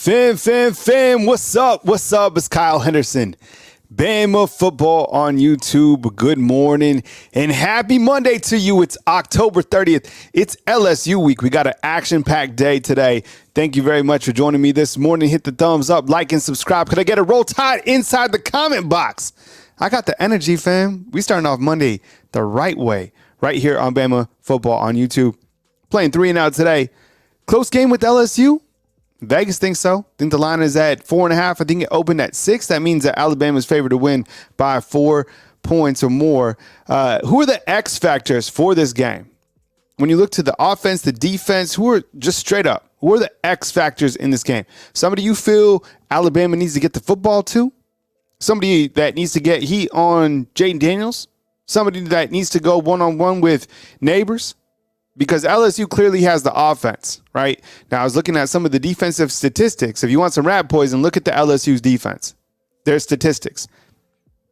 Fam, what's up? It's Kyle Henderson. Bama football on YouTube. Good morning and happy Monday to you. It's October 30th. It's LSU week. We got an action-packed day today. Thank you very much for joining me this morning. Hit the thumbs up, like, and subscribe. Could I get a roll tide inside the comment box? I got the energy, fam. We starting off Monday the right way, right here on Bama football on YouTube. Playing 3-0 today. Close game with LSU. Vegas thinks so. I think the line is at 4.5. I think it opened at 6. That means that Alabama's favored to win by 4 points or more. Who are the X factors for this game? When you look to the offense, the defense, who are just straight up, who are the X factors in this game? Somebody you feel Alabama needs to get the football to? Somebody that needs to get heat on Jaden Daniels? Somebody that needs to go one-on-one with Neighbors? Because LSU clearly has the offense, right? Now, I was looking at some of the defensive statistics. If you want some rat poison, look at the LSU's defense. Their statistics.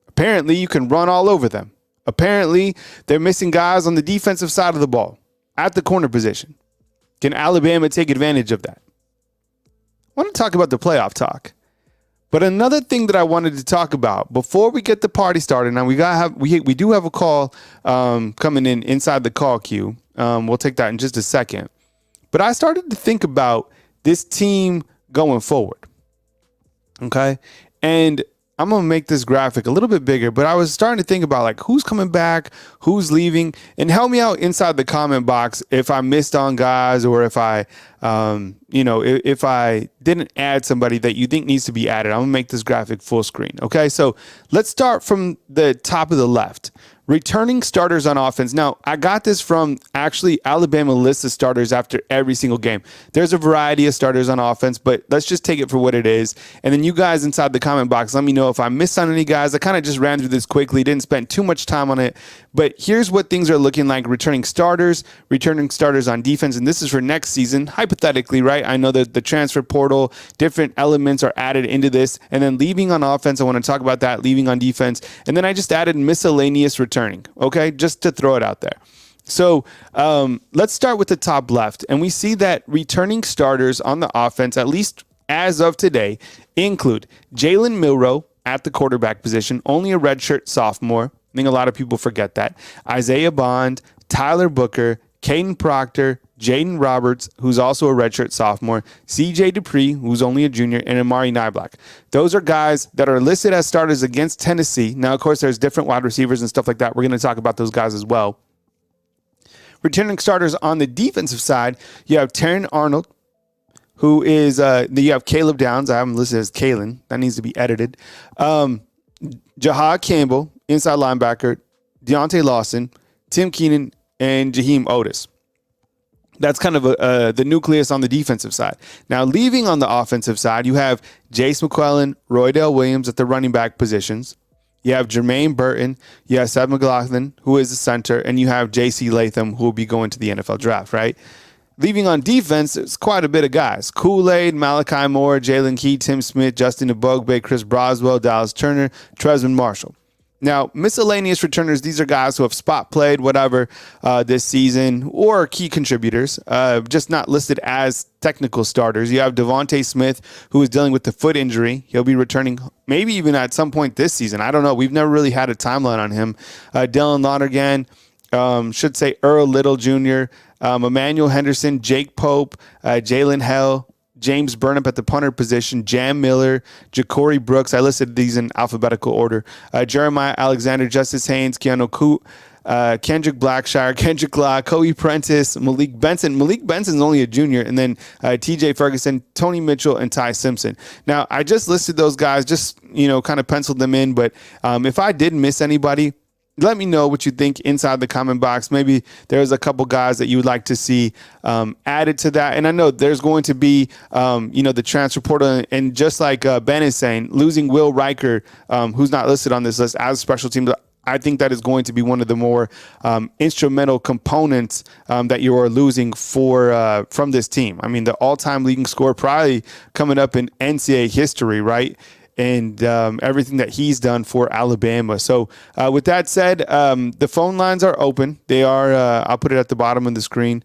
Apparently, you can run all over them. Apparently, they're missing guys on the defensive side of the ball at the corner position. Can Alabama take advantage of that? I want to talk about the playoff talk. But another thing that I wanted to talk about before we get the party started, now we do have a call coming in inside the call queue. We'll take that in just a second. But I started to think about this team going forward. Okay. And I'm going to make this graphic a little bit bigger, but I was starting to think about like who's coming back, who's leaving, and help me out inside the comment box if I missed on guys or if I, if I didn't add somebody that you think needs to be added. I'm going to make this graphic full screen. Okay. So let's start from the top of the left. Returning starters on offense. Now, I got this from actually Alabama lists the starters after every single game. There's a variety of starters on offense, but let's just take it for what it is. And then you guys inside the comment box, let me know if I missed on any guys. I kind of just ran through this quickly, didn't spend too much time on it. But here's what things are looking like. Returning starters on defense. And this is for next season, hypothetically, right? I know that the transfer portal, different elements are added into this. And then leaving on offense, I want to talk about that, leaving on defense. And then I just added miscellaneous returning. Okay, just to throw it out there. So let's start with the top left. And we see that returning starters on the offense, at least as of today, include Jalen Milroe at the quarterback position, only a redshirt sophomore. I think a lot of people forget that. Isaiah Bond, Tyler Booker, Caden Proctor, Jaden Roberts, who's also a redshirt sophomore, CJ Dupree, who's only a junior, and Amari Niblack. Those are guys that are listed as starters against Tennessee. Now, of course, there's different wide receivers and stuff like that. We're going to talk about those guys as well. Returning starters on the defensive side, you have Terran Arnold, who is, you have Caleb Downs. I have him listed as Kalen. That needs to be edited. Jahad Campbell, inside linebacker, Deontay Lawson, Tim Keenan, and Jaheim Otis. That's kind of the nucleus on the defensive side. Now, leaving on the offensive side, you have Jace McClellan, Roydell Williams at the running back positions. You have Jermaine Burton. You have Seth McLaughlin, who is the center. And you have J.C. Latham, who will be going to the NFL draft, right? Leaving on defense, it's quite a bit of guys. Kool-Aid, Malachi Moore, Jalen Key, Tim Smith, Justin Ebogbe, Chris Broswell, Dallas Turner, Tresman Marshall. Now, miscellaneous returners, these are guys who have spot played, whatever, this season, or key contributors, just not listed as technical starters. You have Devontae Smith, who is dealing with the foot injury. He'll be returning maybe even at some point this season. I don't know. We've never really had a timeline on him. Dylan Lonergan, should say Earl Little Jr., Emmanuel Henderson, Jake Pope, Jalen Hell, James Burnham at the punter position, Jam Miller, Ja'Cory Brooks. I listed these in alphabetical order. Jeremiah Alexander, Justice Haynes, Keanu Coote, Kendrick Blackshire, Kendrick Law, Kobe Prentice, Malik Benson. Malik Benson is only a junior. And then TJ Ferguson, Tony Mitchell, and Ty Simpson. Now, I just listed those guys, just, kind of penciled them in. But if I did miss anybody, let me know what you think inside the comment box. Maybe there's a couple guys that you would like to see added to that. And I know there's going to be, the transfer portal. And just like Ben is saying, losing Will Riker, who's not listed on this list as a special team, I think that is going to be one of the more instrumental components that you are losing from this team. I mean, the all-time leading scorer probably coming up in NCAA history, right? And everything that he's done for Alabama. So with that said, the phone lines are open. They are, I'll put it at the bottom of the screen.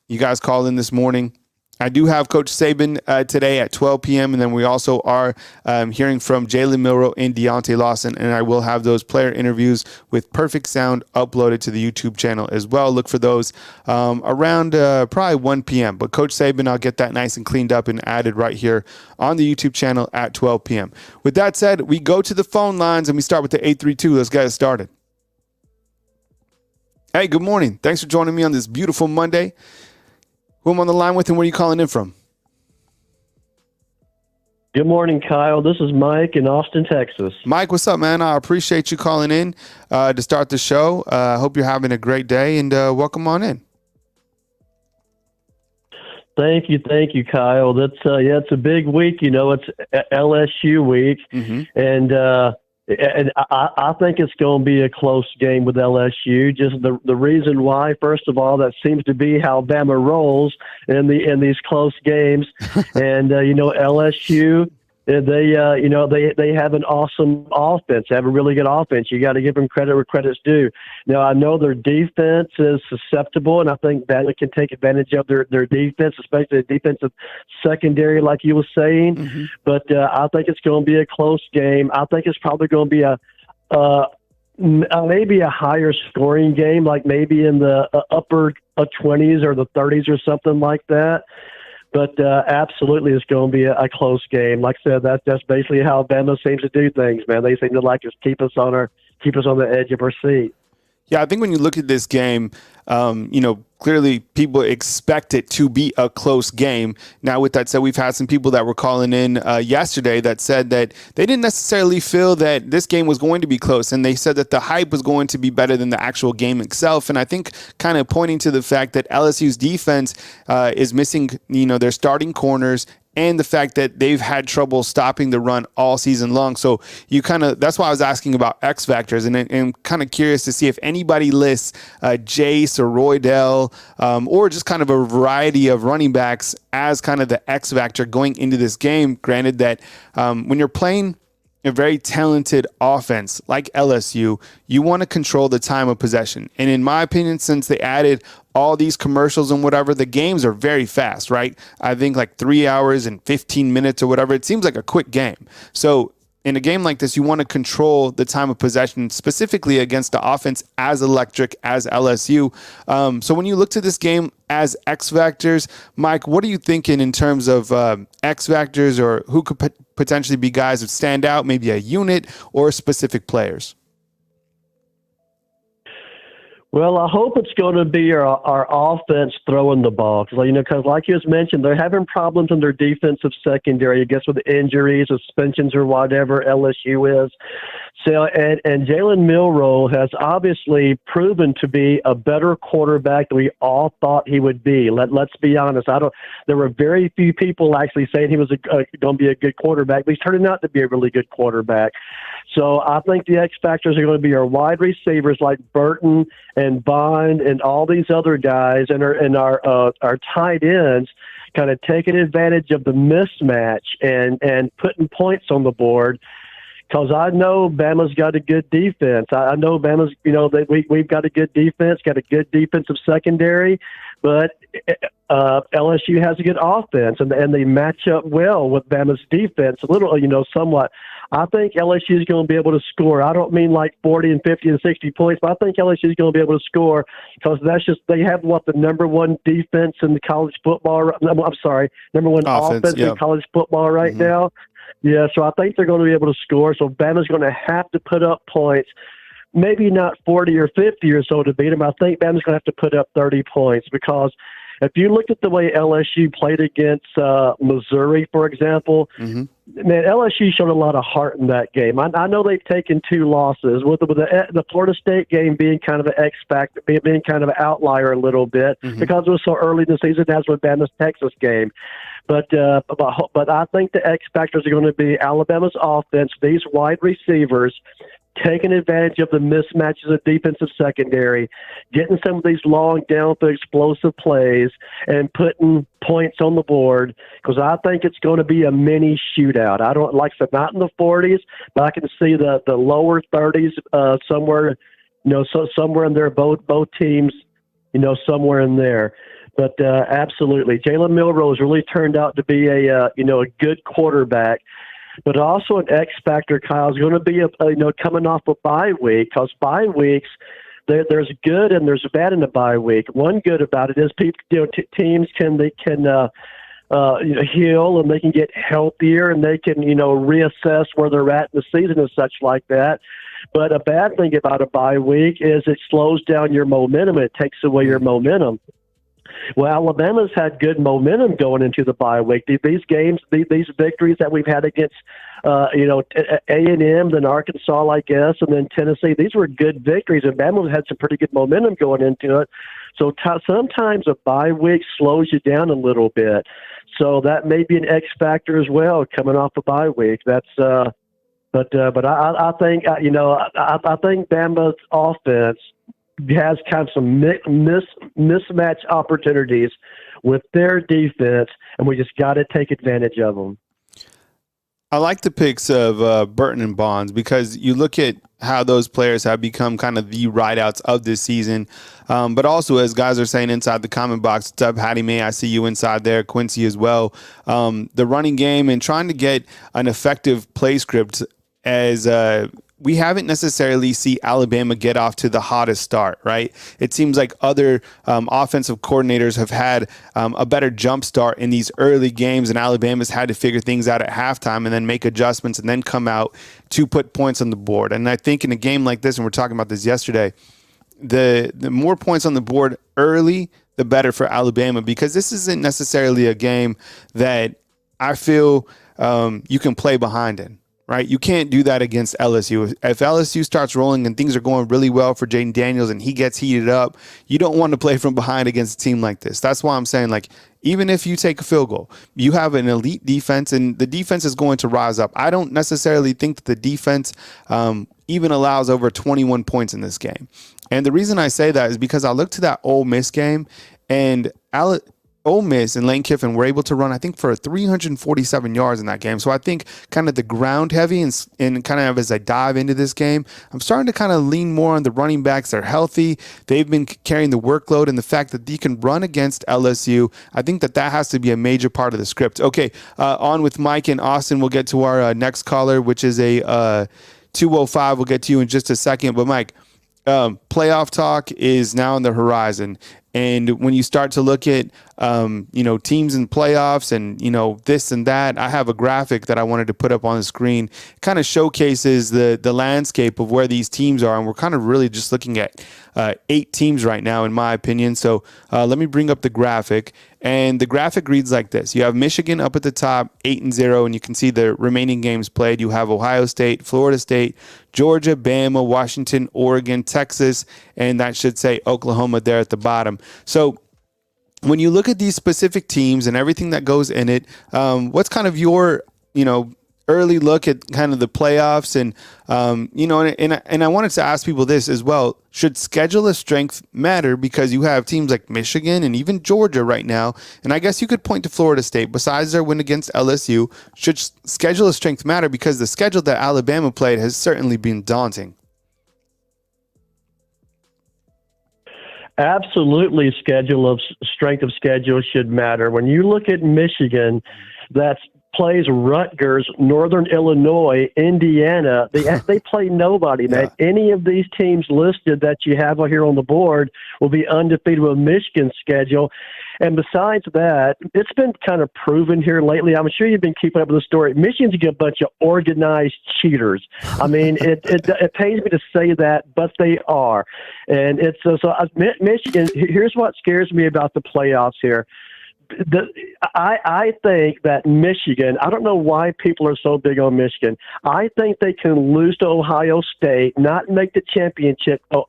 You guys called in this morning. I do have Coach Saban today at 12 p.m., and then we also are hearing from Jalen Milroe and Deontay Lawson, and I will have those player interviews with perfect sound uploaded to the YouTube channel as well. Look for those around probably 1 p.m., but Coach Saban, I'll get that nice and cleaned up and added right here on the YouTube channel at 12 p.m. With that said, we go to the phone lines, and we start with the 832. Let's get it started. Hey, good morning. Thanks for joining me on this beautiful Monday. Who am I on the line with, and where are you calling in from? Good morning, Kyle. This is Mike in Austin, Texas. Mike, what's up, man? I appreciate you calling in to start the show. I hope you're having a great day, and welcome on in. Thank you, Kyle. That's it's a big week. It's LSU week, and I think it's going to be a close game with LSU. Just the reason why, first of all, that seems to be how Bama rolls in these close games. And LSU, they have an awesome offense. They have a really good offense. You got to give them credit where credit's due. Now, I know their defense is susceptible, and I think Bama can take advantage of their defense, especially the defensive secondary, like you were saying. Mm-hmm. But I think it's going to be a close game. I think it's probably going to be maybe a higher scoring game, like maybe in the upper 20s or the 30s or something like that. But absolutely, it's going to be a close game. Like I said, that's basically how Bama seems to do things, man. They seem to like just keep us on the edge of our seat. Yeah, I think when you look at this game, clearly people expect it to be a close game. Now, with that said, we've had some people that were calling in yesterday that said that they didn't necessarily feel that this game was going to be close, and they said that the hype was going to be better than the actual game itself. And I think kind of pointing to the fact that LSU's defense is missing, their starting corners, and the fact that they've had trouble stopping the run all season long. So that's why I was asking about X factors, and I'm kind of curious to see if anybody lists Jace or Roydell or just kind of a variety of running backs as kind of the X factor going into this game. Granted that when you're playing a very talented offense like LSU, you want to control the time of possession. And in my opinion, since they added all these commercials and whatever, the games are very fast, right? I think like 3 hours and 15 minutes or whatever. It seems like a quick game. So in a game like this, you want to control the time of possession, specifically against the offense as electric as LSU. So when you look to this game as X factors, Mike, what are you thinking in terms of X factors, or who could potentially be guys that stand out, maybe a unit or specific players? Well, I hope it's going to be our offense throwing the ball. Because like you just mentioned, they're having problems in their defensive secondary, I guess with injuries, suspensions, or whatever LSU is. So, and Jalen Milroe has obviously proven to be a better quarterback than we all thought he would be. Let's be honest. There were very few people actually saying he was going to be a good quarterback, but he's turning out to be a really good quarterback. So I think the X factors are going to be our wide receivers like Burton and Bond and all these other guys, and our tight ends kind of taking advantage of the mismatch and putting points on the board. Because I know Bama's got a good defense. I know Bama's, we've got a good defense, got a good defensive secondary, but LSU has a good offense, and they match up well with Bama's defense a little, somewhat. I think LSU is going to be able to score. I don't mean like 40 and 50 and 60 points, but I think LSU is going to be able to score because they have the number one defense in the college football. I'm sorry, number one offense in college football right now. Yeah, so I think they're going to be able to score. So Bama's going to have to put up points, maybe not 40 or 50 or so to beat them. I think Bama's going to have to put up 30 points because if you look at the way LSU played against Missouri, for example, man, LSU showed a lot of heart in that game. I know they've taken 2 losses, with the Florida State game being kind of an X factor, being kind of an outlier a little bit because it was so early in the season, as with Bama's Texas game. But I think the X factors are going to be Alabama's offense, these wide receivers, taking advantage of the mismatches of defensive secondary, getting some of these long downfield explosive plays, and putting points on the board. Because I think it's going to be a mini shootout. I don't like I said, not in the 40s, but I can see the lower 30s somewhere, somewhere in there. Both teams, somewhere in there. But absolutely, Jalen Milroe really turned out to be a good quarterback, but also an X factor. Kyle's going to be coming off a bye week, because bye weeks there's good and there's bad in the bye week. One good about it is people, teams can heal and they can get healthier and they can reassess where they're at in the season and such like that. But a bad thing about a bye week is it slows down your momentum. It takes away your momentum. Well, Alabama's had good momentum going into the bye week. These games, these victories that we've had against, A&M, then Arkansas, I guess, and then Tennessee, these were good victories, and Bama's had some pretty good momentum going into it. So sometimes a bye week slows you down a little bit. So that may be an X factor as well, coming off a bye week. That's but I think I think Bama's offense has kind of some mismatch opportunities with their defense, and we just got to take advantage of them. I like the picks of Burton and Bonds, because you look at how those players have become kind of the rideouts of this season. But also, as guys are saying inside the comment box, what's up, Hattie May? I see you inside there, Quincy as well. The running game and trying to get an effective play script, as we haven't necessarily see Alabama get off to the hottest start, right? It seems like other offensive coordinators have had a better jump start in these early games, and Alabama's had to figure things out at halftime and then make adjustments and then come out to put points on the board. And I think in a game like this, and we're talking about this yesterday, the more points on the board early, the better for Alabama, because this isn't necessarily a game that I feel you can play behind in. Right? You can't do that against LSU. If LSU starts rolling and things are going really well for Jaden Daniels and he gets heated up, you don't want to play from behind against a team like this. That's why I'm saying, like, even if you take a field goal, you have an elite defense and the defense is going to rise up. I don't necessarily think that the defense even allows over 21 points in this game. And the reason I say that is because I look to that Ole Miss game, and Ole Miss and Lane Kiffin were able to run, I think, for 347 yards in that game. So I think kind of the ground heavy and kind of as I dive into this game, I'm starting to kind of lean more on the running backs. They're healthy. They've been carrying the workload, and the fact that they can run against LSU, I think that has to be a major part of the script. Okay, on with Mike and Austin. We'll get to our next caller, which is a 205. We'll get to you in just a second. But Mike, playoff talk is now on the horizon. And when you start to look at, teams in playoffs and, this and that, I have a graphic that I wanted to put up on the screen. It kind of showcases the landscape of where these teams are. And we're kind of really just looking at 8 teams right now, in my opinion. So let me bring up the graphic. And the graphic reads like this. You have Michigan up at the top, 8-0, and you can see the remaining games played. You have Ohio State, Florida State, Georgia, Bama, Washington, Oregon, Texas, and that should say Oklahoma there at the bottom. So when you look at these specific teams and everything that goes in it, what's kind of your, early look at kind of the playoffs and, and I wanted to ask people this as well. Should schedule strength matter? Because you have teams like Michigan and even Georgia right now. And I guess you could point to Florida State. Besides their win against LSU, should schedule strength matter? Because the schedule that Alabama played has certainly been daunting. Absolutely, strength of schedule should matter. When you look at Michigan, that's plays Rutgers, Northern Illinois, Indiana. They play nobody, man. Yeah. Any of these teams listed that you have here on the board will be undefeated with Michigan's schedule. And besides that, it's been kind of proven here lately. I'm sure you've been keeping up with the story. Michigan's a bunch of organized cheaters. I mean, it pains me to say that, but they are. And it's Michigan. Here's what scares me about the playoffs here. I think that Michigan, I don't know why people are so big on Michigan. I think they can lose to Ohio State, not make the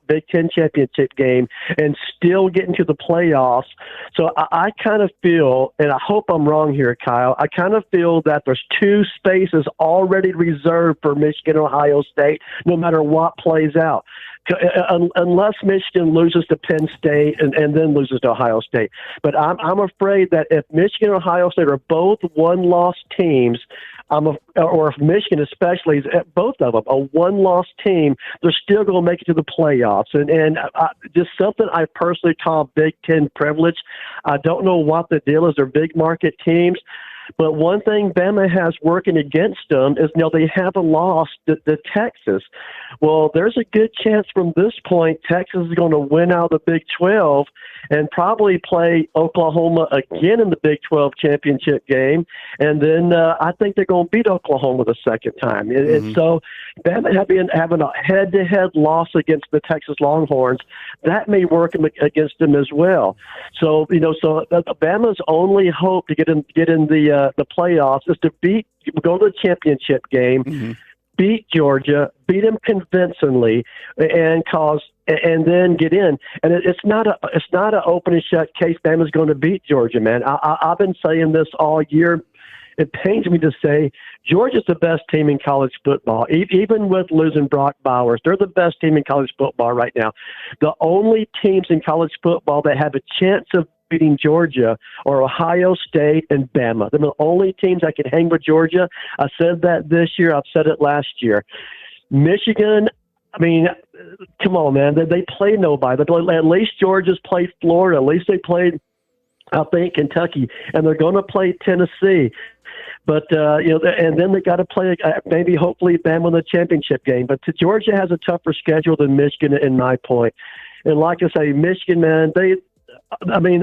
Big Ten championship game, and still get into the playoffs. So I kind of feel, and I hope I'm wrong here, Kyle, I kind of feel that there's 2 spaces already reserved for Michigan and Ohio State, no matter what plays out. unless Michigan loses to Penn State and then loses to Ohio State. But I'm afraid that if Michigan and Ohio State are both one-loss teams, or if Michigan especially is both of them a one-loss team, they're still going to make it to the playoffs. And just something I personally call Big Ten privilege. I don't know what the deal is. They're big market teams. But one thing Bama has working against them is, they haven't lost to Texas. Well, there's a good chance from this point Texas is going to win out of the Big 12 and probably play Oklahoma again in the Big 12 championship game. And then I think they're going to beat Oklahoma the second time. And so Bama having a head-to-head loss against the Texas Longhorns, that may work against them as well. So, so Bama's only hope to get in the playoffs is to go to the championship game, beat Georgia, beat them convincingly, and then get in. And it's not an open and shut case. Bama's going to beat Georgia, man. I've been saying this all year. It pains me to say Georgia's the best team in college football. Even with losing Brock Bowers, they're the best team in college football right now. The only teams in college football that have a chance of beating Georgia are Ohio State and Bama. They're the only teams that can hang with Georgia. I said that this year. I've said it last year. Michigan, I mean, come on, man. They play nobody. At least Georgia's played Florida. At least they played, I think, Kentucky. And they're going to play Tennessee. But, and then they got to play maybe hopefully Bama in the championship game. But Georgia has a tougher schedule than Michigan, in my point. And like I say, Michigan, man,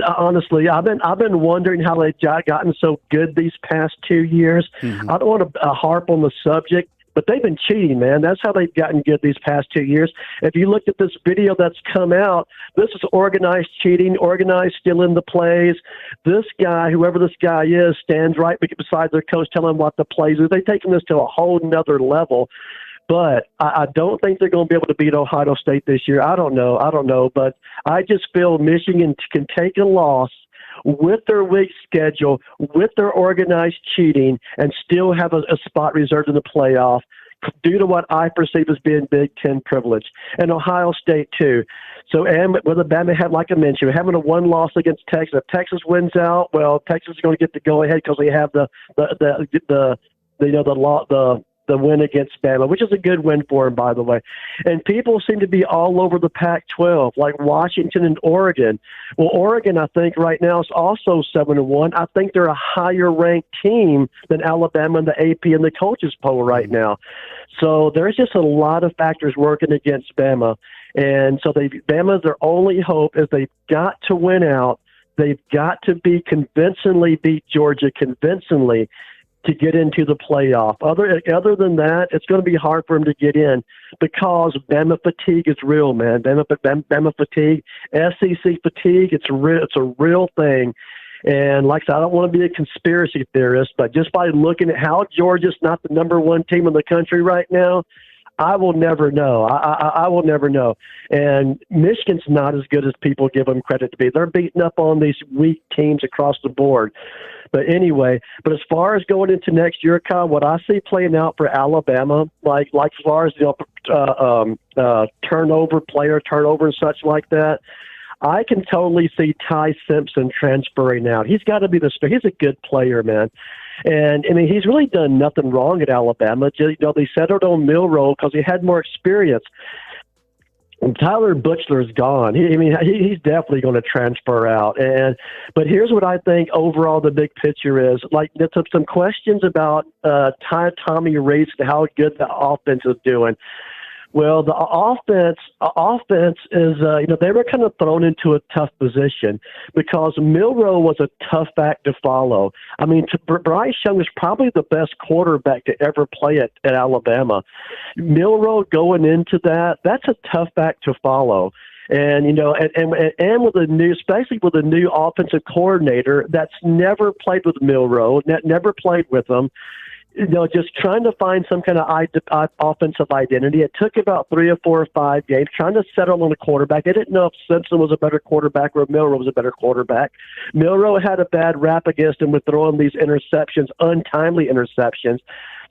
honestly, I've been wondering how they've gotten so good these past 2 years. I don't want to harp on the subject, but they've been cheating, man. That's how they've gotten good these past 2 years. If you looked at this video that's come out, this is organized cheating, organized stealing the plays. This guy, whoever this guy is, stands right beside their coach telling them what the plays are. They've taken this to a whole nother level. But I don't think they're going to be able to beat Ohio State this year. I don't know. But I just feel Michigan can take a loss with their weak schedule, with their organized cheating, and still have a spot reserved in the playoff due to what I perceive as being Big Ten privilege. And Ohio State, too. So, and with Bama, like I mentioned, having a one loss against Texas. If Texas wins out, well, Texas is going to get the go ahead because they have the win against Bama, which is a good win for him, by the way. And people seem to be all over the Pac-12, like Washington and Oregon. Well, Oregon, I think, right now is also 7-1. I think they're a higher-ranked team than Alabama in the AP and the coaches poll right now. So there's just a lot of factors working against Bama. And so Bama, their only hope is they've got to win out. They've got to convincingly beat Georgia convincingly to get into the playoff. Other than that, it's going to be hard for him to get in because Bama fatigue is real, man. Bama fatigue, SEC fatigue, it's a real thing. And like I said, I don't want to be a conspiracy theorist, but just by looking at how Georgia's not the number one team in the country right now, I will never know. I will never know. And Michigan's not as good as people give them credit to be. They're beating up on these weak teams across the board. But anyway, as far as going into next year, Kyle, what I see playing out for Alabama, like as far as player turnover and such like that, I can totally see Ty Simpson transferring out. He's got to be he's a good player, man. And, I mean, he's really done nothing wrong at Alabama. Just, they settled on Milroe because he had more experience. And Tyler Butchler's gone. He's definitely going to transfer out. But here's what I think overall the big picture is. Like, there's some questions about Tommy Rees and how good the offense is doing. Well, the offense is, they were kind of thrown into a tough position because Milroe was a tough act to follow. I mean, Bryce Young is probably the best quarterback to ever play at Alabama. Milroe going into that's a tough act to follow. And, and with especially with a new offensive coordinator that's never played with Milroe, never played with him, just trying to find some kind of offensive identity. It took about 3 or 4 or 5 games trying to settle on a quarterback. They didn't know if Simpson was a better quarterback or if Milroe was a better quarterback. Milroe had a bad rap against him with throwing these interceptions, untimely interceptions.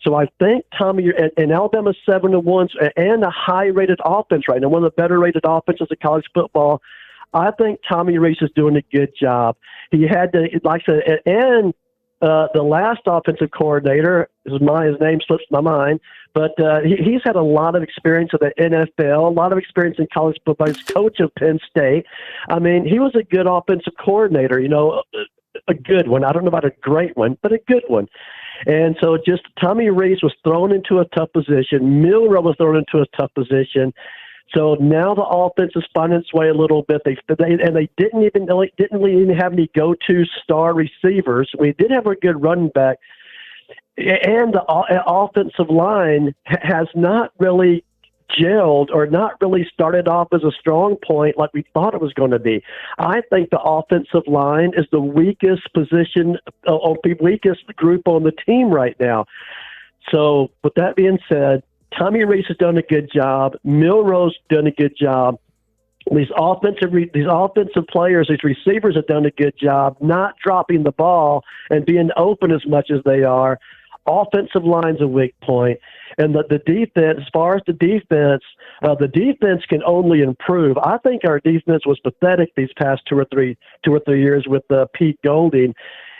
So I think Tommy and Alabama's 7-1 and a high-rated offense right now, one of the better-rated offenses in college football. I think Tommy Rees is doing a good job. He had to, like I said, and the last offensive coordinator, his name slips my mind, but he's had a lot of experience in the NFL, a lot of experience in college football. He's coach of Penn State. I mean, he was a good offensive coordinator, a good one. I don't know about a great one, but a good one. And so just Tommy Rees was thrown into a tough position. Milroe was thrown into a tough position. So now the offense is finding its way a little bit. They didn't even have any go-to star receivers. We did have a good running back, and the offensive line has not really gelled or not really started off as a strong point like we thought it was going to be. I think the offensive line is the weakest position, or the weakest group on the team right now. So with that being said, Tommy Rees has done a good job. Milroe's done a good job. These offensive players, these receivers have done a good job not dropping the ball and being open as much as they are. Offensive line's a weak point. And the defense, as far as the defense can only improve. I think our defense was pathetic these past two or three years with Pete Golding.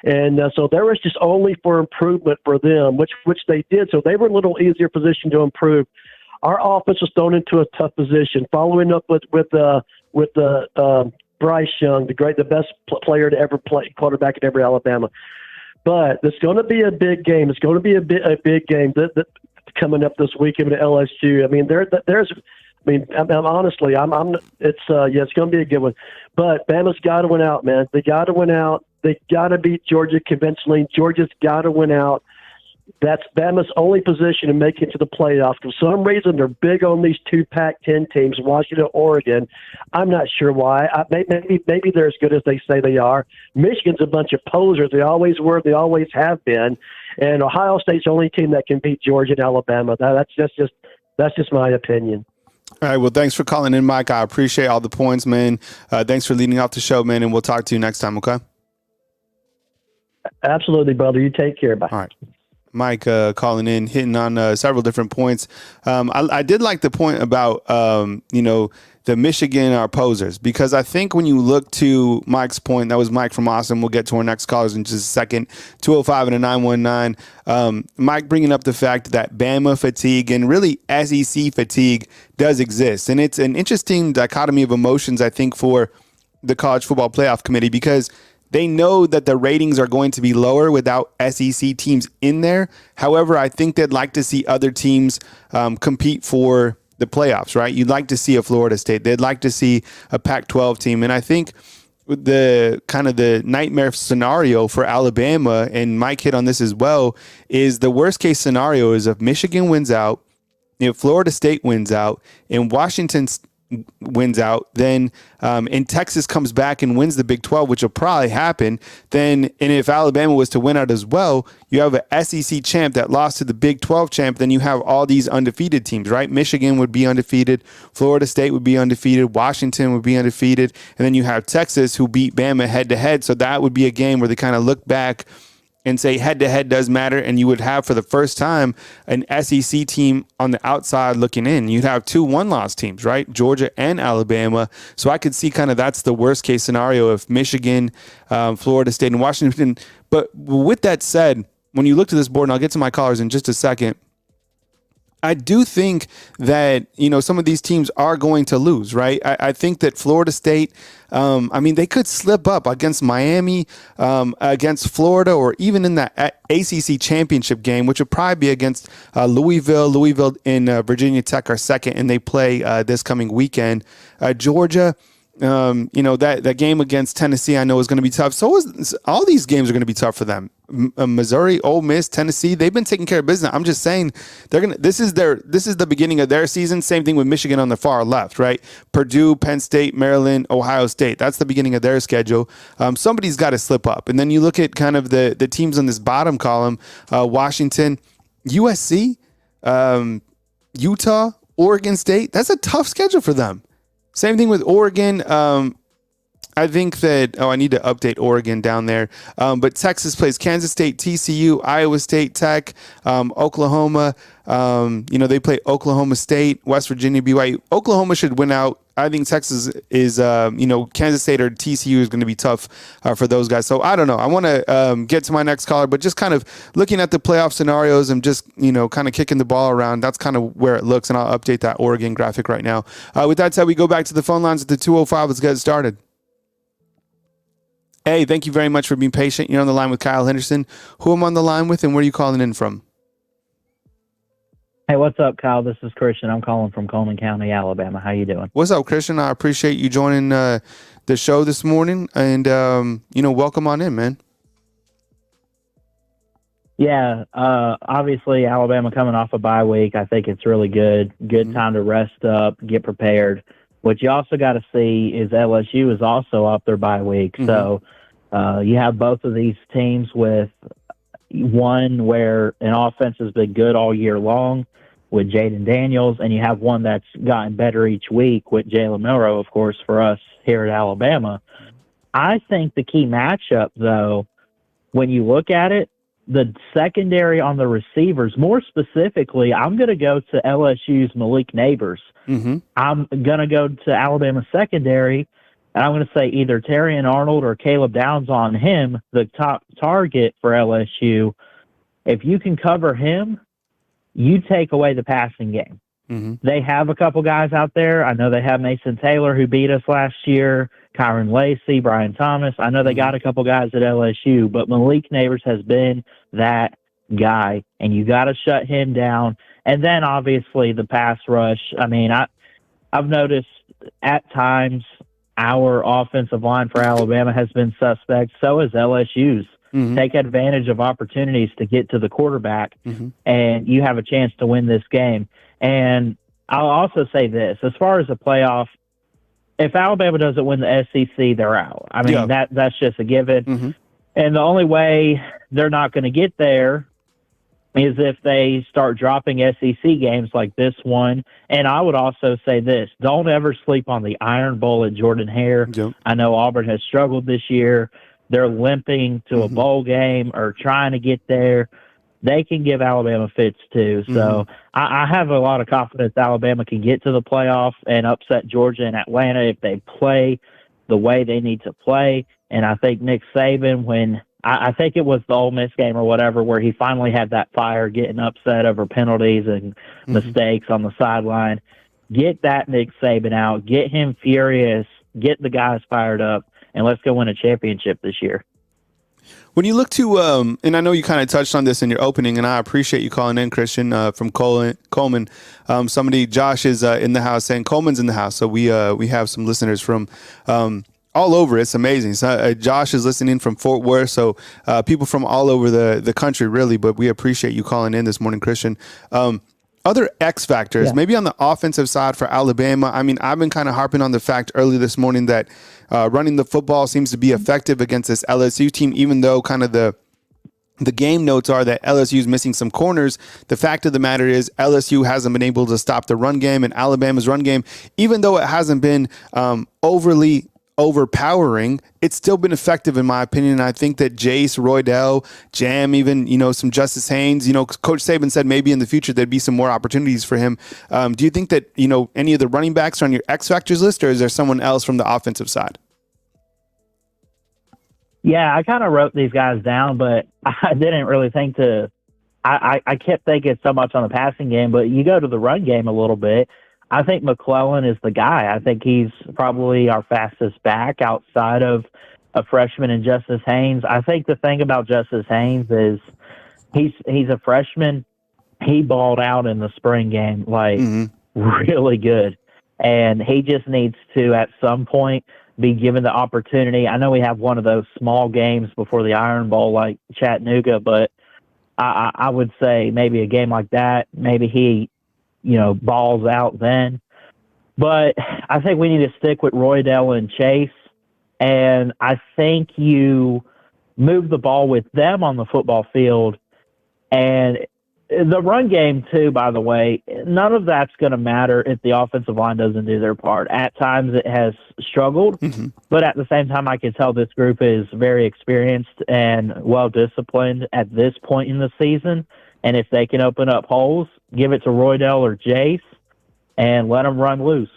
And so there was just only for improvement for them, which they did. So they were in a little easier position to improve. Our offense was thrown into a tough position, following up with Bryce Young, the best player to ever play quarterback at every Alabama. But it's going to be a big game. It's going to be a big game that coming up this weekend at LSU. I mean, honestly, it's going to be a good one. But Bama's got to win out, man. They got to win out. They got to beat Georgia convincingly. Georgia's got to win out. That's Bama's only position to make it to the playoffs. For some reason, they're big on these two Pac-10 teams, Washington, Oregon. I'm not sure why. Maybe they're as good as they say they are. Michigan's a bunch of posers. They always were. They always have been. And Ohio State's the only team that can beat Georgia and Alabama. That's just my opinion. All right. Well, thanks for calling in, Mike. I appreciate all the points, man. Thanks for leading off the show, man. And we'll talk to you next time. Okay. Absolutely, brother. You take care. Bye. All right. Mike calling in, hitting on several different points. I did like the point about, the Michigan are posers, because I think when you look to Mike's point, that was Mike from Austin. We'll get to our next callers in just a second. 205 and a 919. Mike bringing up the fact that Bama fatigue and really SEC fatigue does exist. And it's an interesting dichotomy of emotions, I think, for the College Football Playoff Committee, because they know that the ratings are going to be lower without SEC teams in there. However, I think they'd like to see other teams compete for the playoffs, right? You'd like to see a Florida State. They'd like to see a Pac-12 team. And I think the kind of the nightmare scenario for Alabama, and Mike hit on this as well, is the worst case scenario is if Michigan wins out, if Florida State wins out, and Washington wins out, then and Texas comes back and wins the Big 12, which will probably happen, then, and if Alabama was to win out as well, you have an SEC champ that lost to the Big 12 champ, then you have all these undefeated teams, right? Michigan would be undefeated, Florida State would be undefeated, Washington would be undefeated, and then you have Texas, who beat Bama head-to-head, so that would be a game where they kind of look back and say head-to-head does matter, and you would have for the first time an SEC team on the outside looking in. You'd have two one-loss teams, right? Georgia and Alabama. So I could see kind of that's the worst-case scenario if Michigan, Florida State, and Washington. But with that said, when you look to this board, and I'll get to my callers in just a second, I do think that, some of these teams are going to lose, right? I think that Florida State, they could slip up against Miami, against Florida, or even in that ACC championship game, which would probably be against Louisville. Louisville and Virginia Tech are second, and they play this coming weekend. Georgia, that game against Tennessee, I know is going to be tough. All these games are going to be tough for them. Missouri, Ole Miss, Tennessee, they've been taking care of business. I'm just saying this is the beginning of their season. Same thing with Michigan on the far left, right? Purdue, Penn State, Maryland, Ohio State. That's the beginning of their schedule. Somebody's got to slip up. And then you look at kind of the teams on this bottom column, Washington, USC, Utah, Oregon State. That's a tough schedule for them. Same thing with Oregon. I think that, I need to update Oregon down there. But Texas plays Kansas State, TCU, Iowa State, Tech, Oklahoma. They play Oklahoma State, West Virginia, BYU. Oklahoma should win out. I think Texas is, Kansas State or TCU is going to be tough for those guys. So I don't know. I want to get to my next caller, but just kind of looking at the playoff scenarios and just, kind of kicking the ball around. That's kind of where it looks, and I'll update that Oregon graphic right now. With that said, we go back to the phone lines at the 205. Let's get it started. Hey, thank you very much for being patient. You're on the line with Kyle Henderson. Who am I on the line with, and where are you calling in from? Hey, what's up, Kyle? This is Christian. I'm calling from Coleman County, Alabama. How you doing? What's up, Christian? I appreciate you joining the show this morning, and welcome on in, man. Yeah, obviously Alabama coming off a bye week. I think it's really good. Good time to rest up, get prepared. What you also got to see is LSU is also off their bye week. Mm-hmm. So you have both of these teams with one where an offense has been good all year long with Jaden Daniels, and you have one that's gotten better each week with Jalen Milroe, of course, for us here at Alabama. I think the key matchup, though, when you look at it, the secondary on the receivers, more specifically, I'm going to go to LSU's Malik Neighbors. Mm-hmm. I'm going to go to Alabama secondary, and I'm going to say either Terrion Arnold or Caleb Downs on him, the top target for LSU. If you can cover him, you take away the passing game. Mm-hmm. They have a couple guys out there. I know they have Mason Taylor, who beat us last year, Kyron Lacey, Brian Thomas. I know they got a couple guys at LSU, but Malik Neighbors has been that guy, and you got to shut him down. And then, obviously, the pass rush. I mean, I've noticed at times our offensive line for Alabama has been suspect. So is LSU's. Mm-hmm. Take advantage of opportunities to get to the quarterback, and you have a chance to win this game. And I'll also say this, as far as a playoff, if Alabama doesn't win the SEC, they're out. I mean, that's just a given. Mm-hmm. And the only way they're not going to get there is if they start dropping SEC games like this one. And I would also say this, don't ever sleep on the Iron Bowl at Jordan-Hare. Yep. I know Auburn has struggled this year. They're limping to a bowl game or trying to get there. They can give Alabama fits too. So I have a lot of confidence Alabama can get to the playoff and upset Georgia and Atlanta if they play the way they need to play. And I think Nick Saban, I think it was the Ole Miss game or whatever, where he finally had that fire, getting upset over penalties and mistakes on the sideline. Get that Nick Saban out. Get him furious. Get the guys fired up. And let's go win a championship this year. When you look to, and I know you kind of touched on this in your opening, and I appreciate you calling in, Christian, from Coleman. Josh is in the house saying Coleman's in the house. So we have some listeners from all over. It's amazing. So, Josh is listening from Fort Worth. So people from all over the country, really. But we appreciate you calling in this morning, Christian. Other X factors, maybe on the offensive side for Alabama. I mean, I've been kind of harping on the fact early this morning that running the football seems to be effective against this LSU team, even though kind of the game notes are that LSU is missing some corners. The fact of the matter is LSU hasn't been able to stop the run game, and Alabama's run game, even though it hasn't been overly overpowering, it's still been effective in my opinion. And I think that Jace, Roydell, Jam, even, some Justice Haynes, Coach Saban said maybe in the future there'd be some more opportunities for him. Do you think that, any of the running backs are on your X factors list, or is there someone else from the offensive side? Yeah, I kind of wrote these guys down, but I didn't really think I kept thinking so much on the passing game, but you go to the run game a little bit. I think McClellan is the guy. I think he's probably our fastest back outside of a freshman and Justice Haynes. I think the thing about Justice Haynes is he's a freshman. He balled out in the spring game, really good. And he just needs to, at some point, be given the opportunity. I know we have one of those small games before the Iron Bowl like Chattanooga, but I would say maybe a game like that, maybe he balls out then. But I think we need to stick with Roydell and Chase. And I think you move the ball with them on the football field. And The run game, too, by the way, none of that's going to matter if the offensive line doesn't do their part. At times it has struggled, but at the same time, I can tell this group is very experienced and well-disciplined at this point in the season. And if they can open up holes, give it to Roydell or Jace and let them run loose.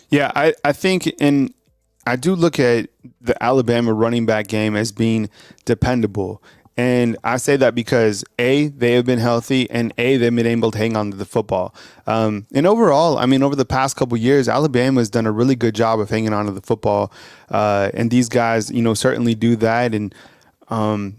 Yeah, I think I do look at the Alabama running back game as being dependable. And I say that because, A, they have been healthy, and A, they've been able to hang on to the football. And overall, I mean, over the past couple of years, Alabama has done a really good job of hanging on to the football. And these guys, certainly do that. And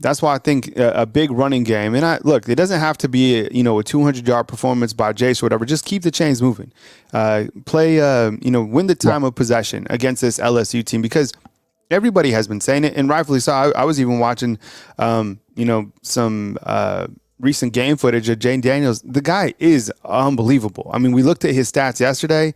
that's why I think a big running game. And look, it doesn't have to be a 200-yard performance by Jace or whatever. Just keep the chains moving. Play, win the time of possession against this LSU team, because everybody has been saying it, and rightfully so. I was even watching, some recent game footage of Jane Daniels. The guy is unbelievable. I mean, we looked at his stats yesterday.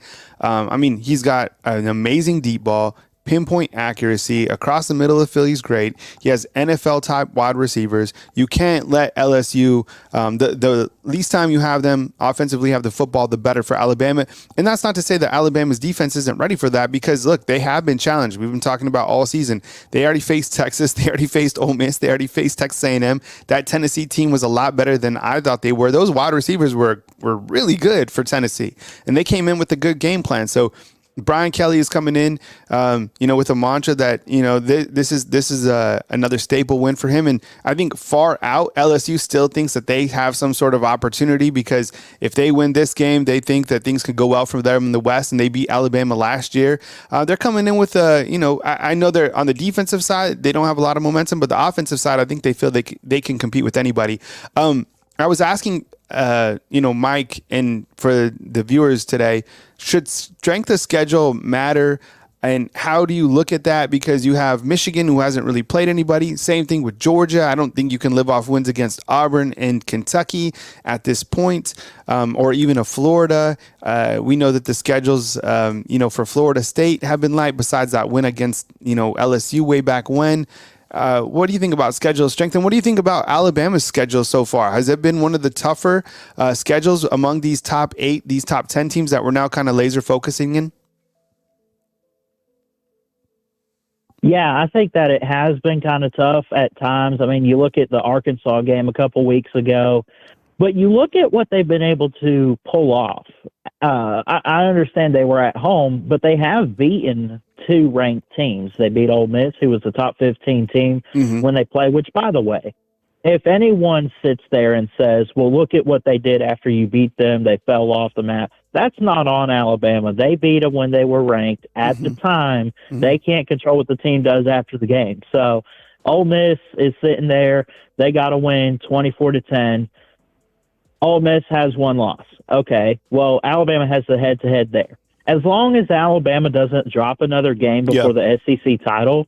He's got an amazing deep ball, pinpoint accuracy across the middle of the field. He's great. He has NFL type wide receivers. You can't let LSU, the least time you have them offensively have the football, the better for Alabama. And that's not to say that Alabama's defense isn't ready for that, because look, they have been challenged. We've been talking about all season. They already faced Texas. They already faced Ole Miss. They already faced Texas A&M. That Tennessee team was a lot better than I thought they were. Those wide receivers were really good for Tennessee, and they came in with a good game plan. So Brian Kelly is coming in, with a mantra that, this is another staple win for him. And I think far out, LSU still thinks that they have some sort of opportunity, because if they win this game, they think that things could go well for them in the West, and they beat Alabama last year. They're coming in with I know they're on the defensive side, they don't have a lot of momentum, but the offensive side, I think they feel they can compete with anybody. I was asking, Mike, and for the viewers today, should strength of schedule matter? And how do you look at that? Because you have Michigan, who hasn't really played anybody. Same thing with Georgia. I don't think you can live off wins against Auburn and Kentucky at this point, or even a Florida. We know that the schedules, for Florida State have been light, besides that win against, LSU way back when. What do you think about schedule strength, and what do you think about Alabama's schedule so far? Has it been one of the tougher schedules among these top 8, these top 10 teams that we're now kind of laser focusing in? Yeah, I think that it has been kind of tough at times. I mean, you look at the Arkansas game a couple weeks ago, but you look at what they've been able to pull off. I understand they were at home, but they have beaten 2 ranked teams. They beat Ole Miss, who was the top 15 team when they played, which, by the way, if anyone sits there and says, well, look at what they did after you beat them, they fell off the map, that's not on Alabama. They beat them when they were ranked at the time. They can't control what the team does after the game. So Ole Miss is sitting there. They got to win 24-10. Ole Miss has 1 loss. Okay, well, Alabama has the head-to-head there. As long as Alabama doesn't drop another game before the SEC title,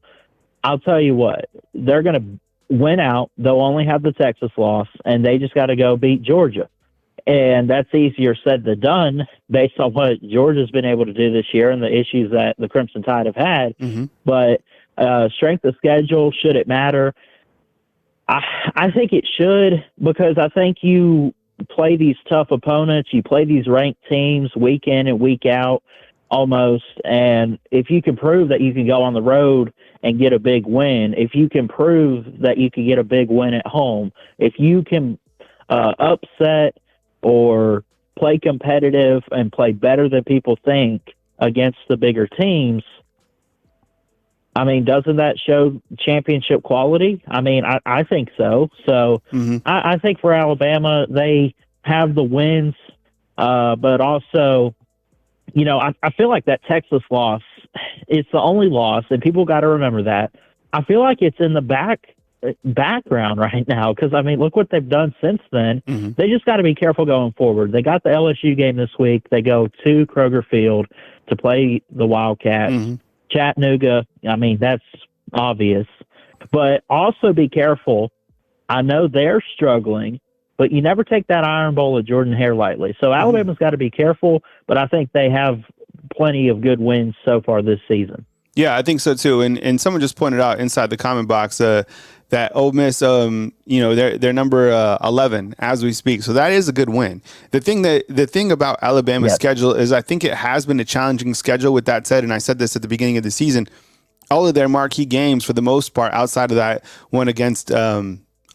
I'll tell you what, they're going to win out. They'll only have the Texas loss, and they just got to go beat Georgia. And that's easier said than done based on what Georgia's been able to do this year and the issues that the Crimson Tide have had. But strength of schedule, should it matter? I think it should, because I think you play these tough opponents, you play these ranked teams week in and week out almost, and if you can prove that you can go on the road and get a big win, if you can prove that you can get a big win at home, if you can upset or play competitive and play better than people think against the bigger teams, I mean, doesn't that show championship quality? I mean, I think so. So I think for Alabama, they have the wins, but also, I feel like that Texas loss, it's the only loss, and people got to remember that. I feel like it's in the background right now, because, I mean, look what they've done since then. They just got to be careful going forward. They got the LSU game this week. They go to Kroger Field to play the Wildcats. Chattanooga, I mean, that's obvious. But also be careful. I know they're struggling, but you never take that Iron Bowl of Jordan Hare lightly. So Alabama's got to be careful, but I think they have plenty of good wins so far this season. Yeah, I think so too. And someone just pointed out inside the comment box, that Ole Miss, they're number 11 as we speak. So that is a good win. The thing about Alabama's schedule is I think it has been a challenging schedule. With that said, and I said this at the beginning of the season, all of their marquee games, for the most part, outside of that one against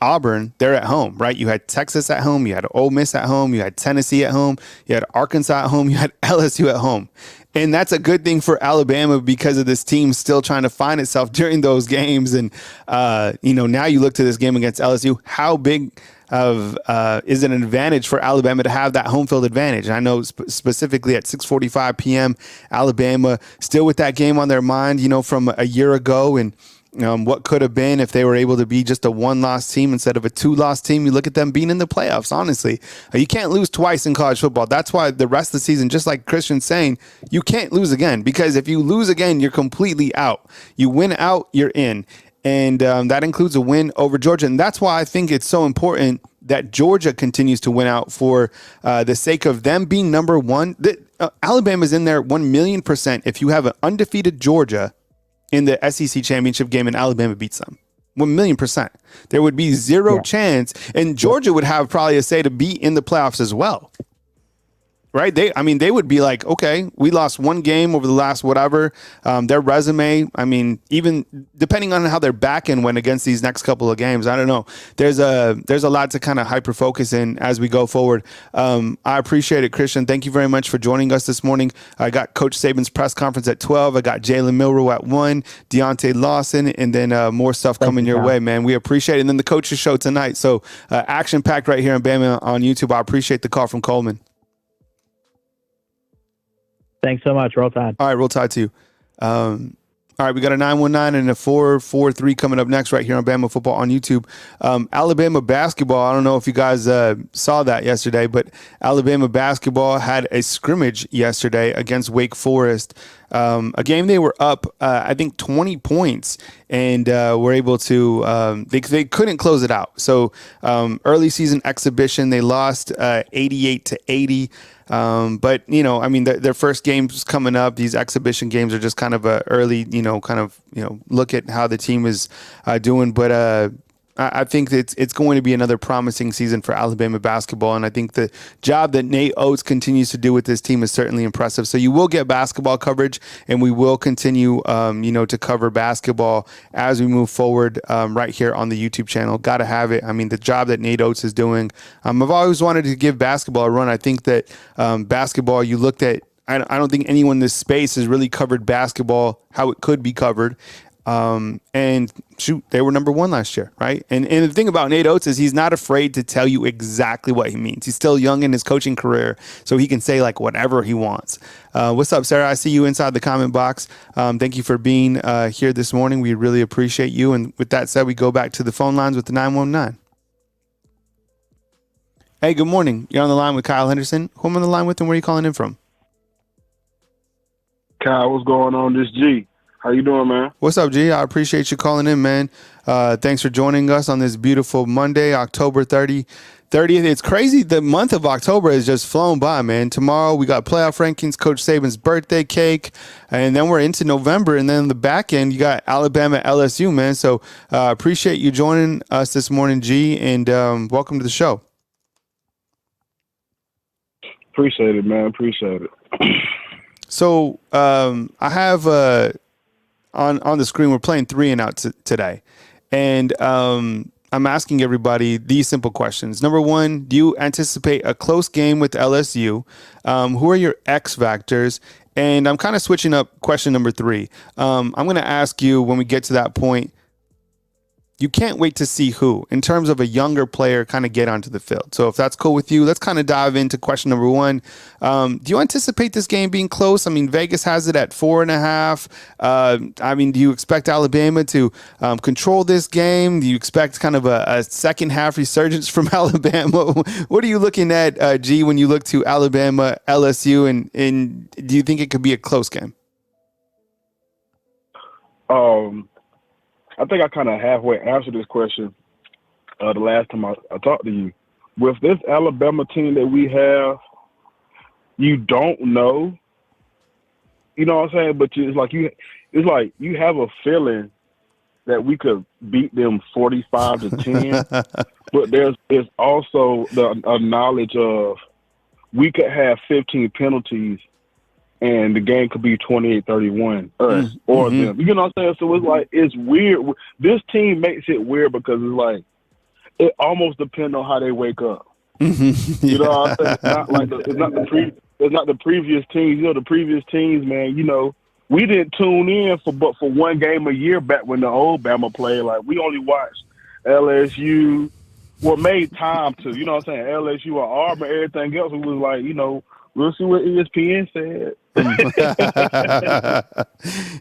Auburn, they're at home, right? You had Texas at home, you had Ole Miss at home, you had Tennessee at home, you had Arkansas at home, you had LSU at home. And that's a good thing for Alabama because of this team still trying to find itself during those games. And, now you look to this game against LSU, how big of is it an advantage for Alabama to have that home field advantage? And I know specifically at 6:45 p.m., Alabama still with that game on their mind, from a year ago, and what could have been if they were able to be just a one-loss team instead of a two-loss team. You look at them being in the playoffs, honestly. You can't lose twice in college football. That's why the rest of the season, just like Christian's saying, you can't lose again, because if you lose again, you're completely out. You win out, you're in. And that includes a win over Georgia. And that's why I think it's so important that Georgia continues to win out for the sake of them being number one. Alabama's in there 1,000,000% if you have an undefeated Georgia in the SEC championship game and Alabama beats them. 1,000,000%. There would be zero chance, and Georgia would have probably a say to be in the playoffs as well. Right? They would be like, okay, we lost one game over the last whatever. Their resume, even depending on how their back end went against these next couple of games, I don't know. There's a lot to kind of hyper focus in as we go forward. I appreciate it, Christian. Thank you very much for joining us this morning. I got Coach Saban's press conference at 12. I got Jalen Milroe at 1, Deontay Lawson, and then more stuff coming your way, man. We appreciate it. And then the coaches show tonight. So action packed right here on Bama on YouTube. I appreciate the call from Coleman. Thanks so much. Roll Tide. All right, Roll Tide to you. All right, we got a 919 and a 443 coming up next right here on Bama Football on YouTube. Alabama basketball, I don't know if you guys saw that yesterday, but Alabama basketball had a scrimmage yesterday against Wake Forest. A game they were up, I think, 20 points, and were able to they couldn't close it out. So early season exhibition, they lost 88-80. But their first game's coming up. These exhibition games are just kind of a early, look at how the team is doing. But I think that it's going to be another promising season for Alabama basketball. And I think the job that Nate Oates continues to do with this team is certainly impressive. So you will get basketball coverage, and we will continue, to cover basketball as we move forward right here on the YouTube channel. Got to have it. The job that Nate Oates is doing. I've always wanted to give basketball a run. I think that basketball, you looked at, I don't think anyone in this space has really covered basketball how it could be covered. And shoot, they were number one last year, right? And the thing about Nate Oates is he's not afraid to tell you exactly what he means. He's still young in his coaching career, so he can say like whatever he wants. What's up, Sarah? I see you inside the comment box. Thank you for being here this morning. We really appreciate you. And with that said, we go back to the phone lines with the 919. Hey, good morning. You're on the line with Kyle Henderson. Who am I on the line with, and where are you calling in from? Kyle, what's going on? This G. How you doing, man? What's up, G? I appreciate you calling in, man. Thanks for joining us on this beautiful Monday, October 30th. It's crazy. The month of October has just flown by, man. Tomorrow we got playoff rankings, Coach Saban's birthday cake, and then we're into November. And then on the back end, you got Alabama, LSU, man. So appreciate you joining us this morning, G, and welcome to the show. Appreciate it, man. Appreciate it. So I have on the screen, we're playing 3 and Out today. And I'm asking everybody these simple questions. Number one, do you anticipate a close game with LSU? Who are your X factors? And I'm kind of switching up question number 3. I'm going to ask you when we get to that point, you can't wait to see who, in terms of a younger player, kind of get onto the field. So if that's cool with you, let's kind of dive into question number 1. Do you anticipate this game being close? Vegas has it at 4.5. Do you expect Alabama to control this game? Do you expect kind of a second half resurgence from Alabama? What are you looking at, G, when you look to Alabama, LSU, and do you think it could be a close game? I think I kind of halfway answered this question the last time I talked to you. With this Alabama team that we have, you don't know. You know what I'm saying? But it's like you have a feeling that we could beat them 45-10, but there's also a knowledge of we could have 15 penalties and the game could be 28-31 us or them. You know what I'm saying? So it's like it's weird. This team makes it weird because it's like it almost depends on how they wake up. You know what I'm saying? It's not like it's not the previous teams. You know, the previous teams, man. You know, we didn't tune in for one game a year back when the old Bama played. Like we only watched LSU. Well, made time to. You know what I'm saying? LSU or Auburn, everything else. It was like, you know, we'll see what ESPN said.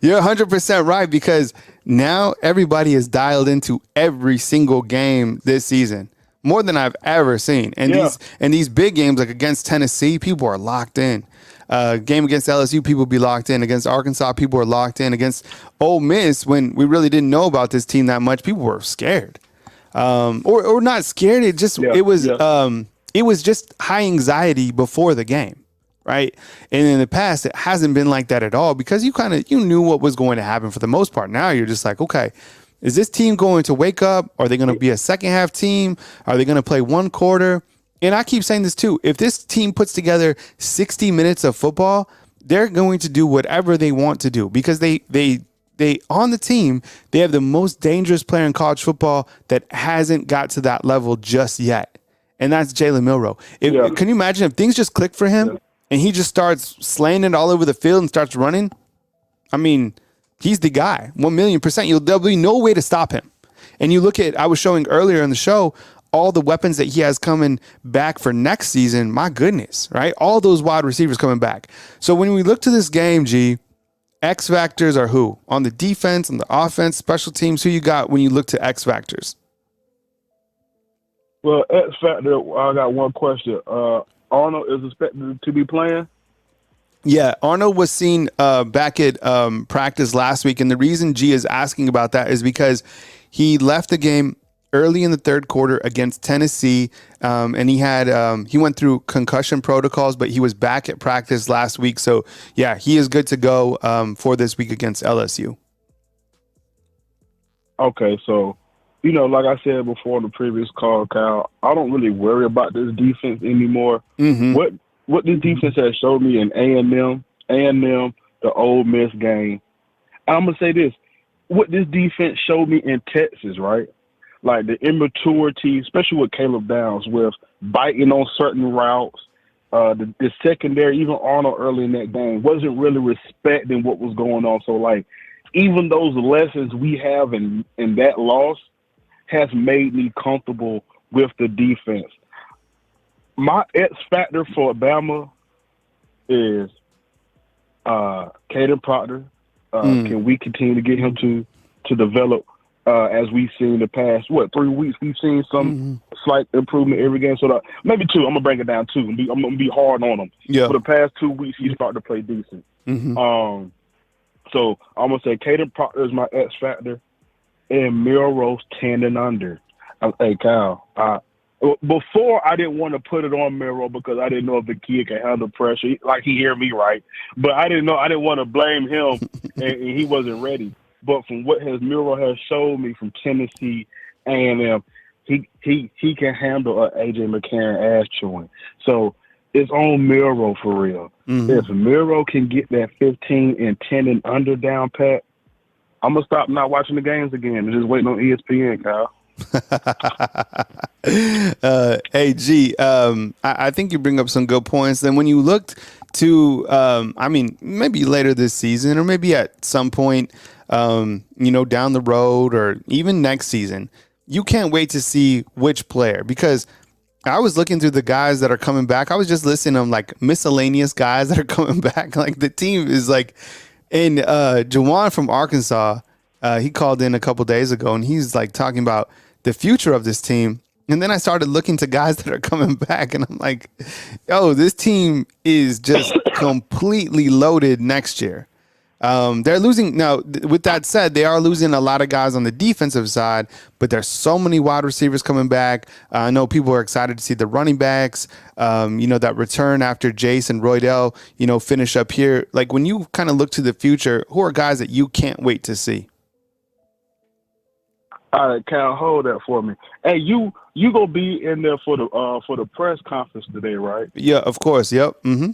You're 100% right, because now everybody is dialed into every single game this season, more than I've ever seen. And these big games, like against Tennessee, people are locked in. Game against LSU, people be locked in. Against Arkansas, people are locked in. Against Ole Miss, when we really didn't know about this team that much, people were scared, or not scared. It was just high anxiety before the game. Right. And in the past, it hasn't been like that at all, because you knew what was going to happen for the most part. Now you're just like, okay, is this team going to wake up? Are they going to be a second half team? Are they going to play one quarter? And I keep saying this too. If this team puts together 60 minutes of football, they're going to do whatever they want to do, because they on the team, they have the most dangerous player in college football that hasn't got to that level just yet. And that's Jalen Milroe. Can you imagine if things just click for him? Yeah. And he just starts slaying it all over the field and starts running? I mean, he's the guy, 1,000,000%. There'll be no way to stop him. And you look at, I was showing earlier in the show, all the weapons that he has coming back for next season. My goodness, right? All those wide receivers coming back. So when we look to this game, G, X factors are who? On the defense, on the offense, special teams, who you got when you look to X factors? Well, X factor, I got one question. Arnold is expected to be playing? Yeah, Arnold was seen back at practice last week, and the reason G is asking about that is because he left the game early in the third quarter against Tennessee, and he went through concussion protocols, but he was back at practice last week. So, yeah, he is good to go for this week against LSU. Okay, so, you know, like I said before in the previous call, Kyle, I don't really worry about this defense anymore. What this defense has showed me in A&M, the Ole Miss game, I'm going to say this, what this defense showed me in Texas, right? Like the immaturity, especially with Caleb Downs, with biting on certain routes, the secondary, even Arnold early in that game, wasn't really respecting what was going on. So, like, even those lessons we have in that loss has made me comfortable with the defense. My X factor for Bama is Caden Proctor. Can we continue to get him to develop as we've seen the past, 3 weeks? We've seen some slight improvement every game. So maybe 2. I'm going to bring it down 2. I'm going to be hard on him. Yeah. For the past 2 weeks, he's starting to play decent. So I'm going to say Caden Proctor is my X factor, and Milroe 10 and under. Hey, Kyle, before I didn't want to put it on Milroe because I didn't know if the kid could handle pressure. Like, he hear me right. But I didn't want to blame him, and he wasn't ready. But from what Milroe has showed me from Tennessee A&M, he can handle an A.J. McCarron ass chewing. So it's on Milroe for real. If Milroe can get that 15 and 10 and under down pat, I'm going to stop not watching the games again and just waiting on ESPN, Kyle. Hey, G, I think you bring up some good points. Then when you looked to, maybe later this season or maybe at some point, down the road or even next season, you can't wait to see which player, because I was looking through the guys that are coming back. I was just listening to them, like miscellaneous guys that are coming back. Like the team is like, and Jawan from Arkansas, he called in a couple days ago, and he's like talking about the future of this team. And then I started looking to guys that are coming back, and I'm like, oh, this team is just completely loaded next year. They're losing now. With that said, they are losing a lot of guys on the defensive side, but there's so many wide receivers coming back. I know people are excited to see the running backs, that return after Jace and Roydell, finish up here. Like, when you kind of look to the future, who are guys that you can't wait to see? All right, Cal, hold that for me. Hey, you gonna be in there for the press conference today, right? Yeah, of course. Yep. Mm-hmm.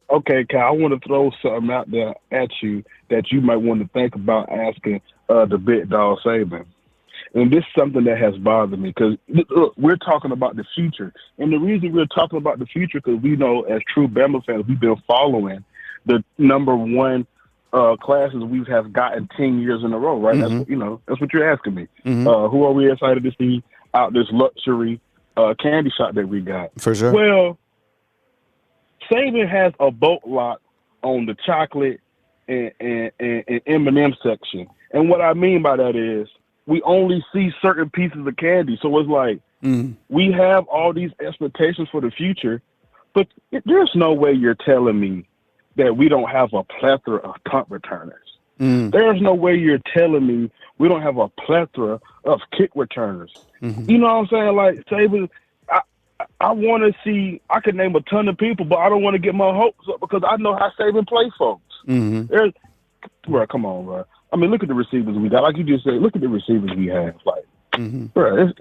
Okay, Cal, I want to throw something out there at you that you might want to think about asking the big dog Saban. And this is something that has bothered me because we're talking about the future. And the reason we're talking about the future because we know as true Bama fans, we've been following the number one classes we have gotten 10 years in a row, right? Mm-hmm. That's what you're asking me. Mm-hmm. Who are we excited to see out this luxury candy shop that we got? For sure. Well, Saban has a boat lock on the chocolate and M&M section. And what I mean by that is we only see certain pieces of candy. So it's like we have all these expectations for the future, but there's no way you're telling me that we don't have a plethora of punt returners. There's no way you're telling me we don't have a plethora of kick returners. You know what I'm saying? Like, Saban, I want to see, I could name a ton of people, but I don't want to get my hopes up because I know how Saban play folks. Bro, come on, bro. I mean, look at the receivers we got. Like you just said, look at the receivers we have. Like, bro,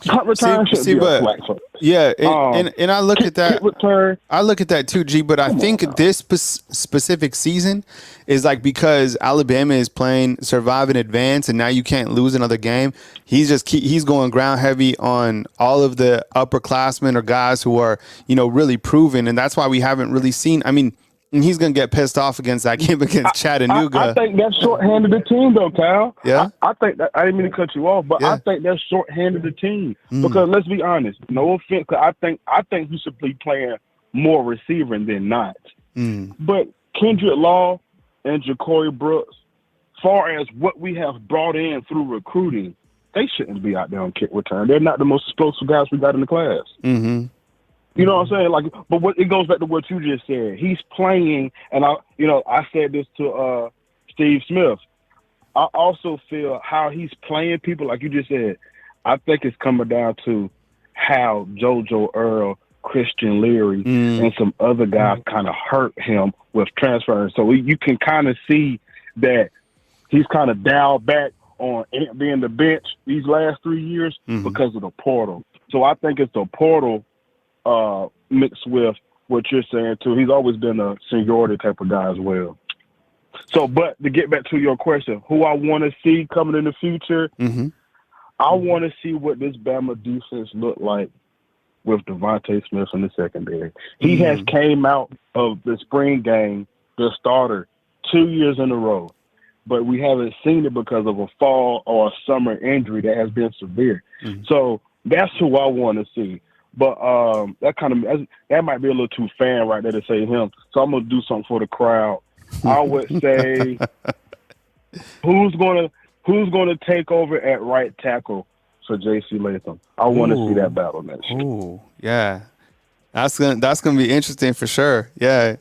punt return should be a flag for us. Yeah, and I look at that. I look at that too, G. But I think this specific season is like because Alabama is playing survive and advance, and now you can't lose another game. He's going ground heavy on all of the upperclassmen or guys who are really proven, and that's why we haven't really seen. I mean. And he's going to get pissed off against that game against Chattanooga. I think that's shorthanded the team, though, Kyle. Yeah? I think that, I didn't mean to cut you off, but I think that's shorthanded the team. Because let's be honest, no offense, I think he should be playing more receiver than not. But Kendrick Law and Ja'Cory Brooks, far as what we have brought in through recruiting, they shouldn't be out there on kick return. They're not the most explosive guys we got in the class. You know what I'm saying? Like, but it goes back to what you just said. He's playing, and I said this to Steve Smith. I also feel how he's playing people, like you just said. I think it's coming down to how JoJo Earl, Christian Leary, and some other guys kind of hurt him with transferring. So you can kind of see that he's kind of dialed back on being the bench these last 3 years because of the portal. So I think it's the portal. Mixed with what you're saying too. He's always been a seniority type of guy as well. So, but to get back to your question, who I want to see coming in the future, I want to see what this Bama defense look like with Devontae Smith in the secondary. He has came out of the spring game, the starter, 2 years in a row, but we haven't seen it because of a fall or a summer injury that has been severe. So that's who I want to see. But that might be a little too fan right there to say him. So I'm gonna do something for the crowd. I would say who's gonna take over at right tackle for J.C. Latham. I want to see that battle next year. Ooh, yeah. That's gonna be interesting for sure. Yeah,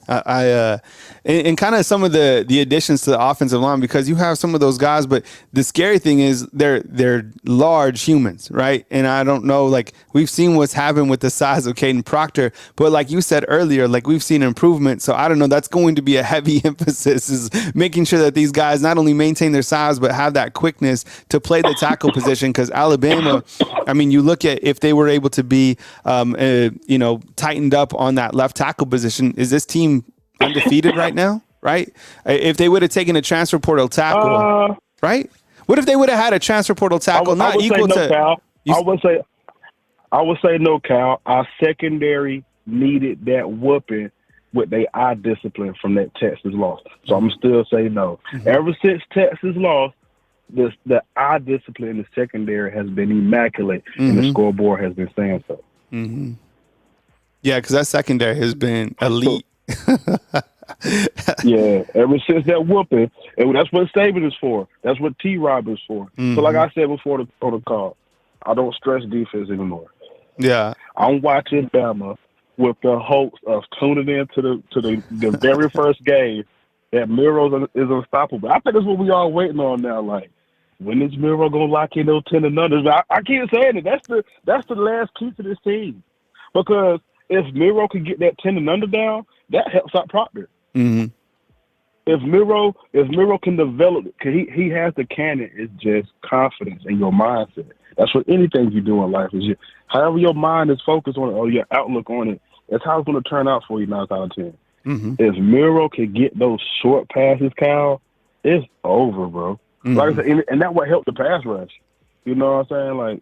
and kind of some of the additions to the offensive line because you have some of those guys, but the scary thing is they're large humans, right? And I don't know, like we've seen what's happened with the size of Caden Proctor, but like you said earlier, like we've seen improvement. So I don't know. That's going to be a heavy emphasis is making sure that these guys not only maintain their size but have that quickness to play the tackle position. Because Alabama, I mean, you look at if they were able to be, tightened up on that left tackle position, is this team undefeated right now? Right? If they would have taken a transfer portal tackle, right? What if they would have had a transfer portal tackle not equal to? Cal. I would say no, Cal. Our secondary needed that whooping with their eye discipline from that Texas loss. So I'm still saying no. Ever since Texas lost, the eye discipline in the secondary has been immaculate, and the scoreboard has been saying so. Yeah, because that secondary has been elite. Yeah, ever since that whooping, and that's what Saban is for. That's what T-Rob is for. So like I said before the call, I don't stress defense anymore. Yeah. I'm watching Bama with the hopes of tuning in to the very first game that Miro is unstoppable. I think that's what we all waiting on now. Like, when is Miro gonna lock in those 10 and unders? I keep saying it. That's the last key to this team. Because if Miro can get that 10 and under down, that helps out Proctor. if Miro can develop, cause he has the cannon. It's just confidence in your mindset. That's what anything you do in life is. However your mind is focused on it or your outlook on it, that's how it's going to turn out for you 9 out of 10. Mm-hmm. If Miro can get those short passes, Kyle, it's over, bro. Mm-hmm. Like I said, and that would help the pass rush. You know what I'm saying? Like,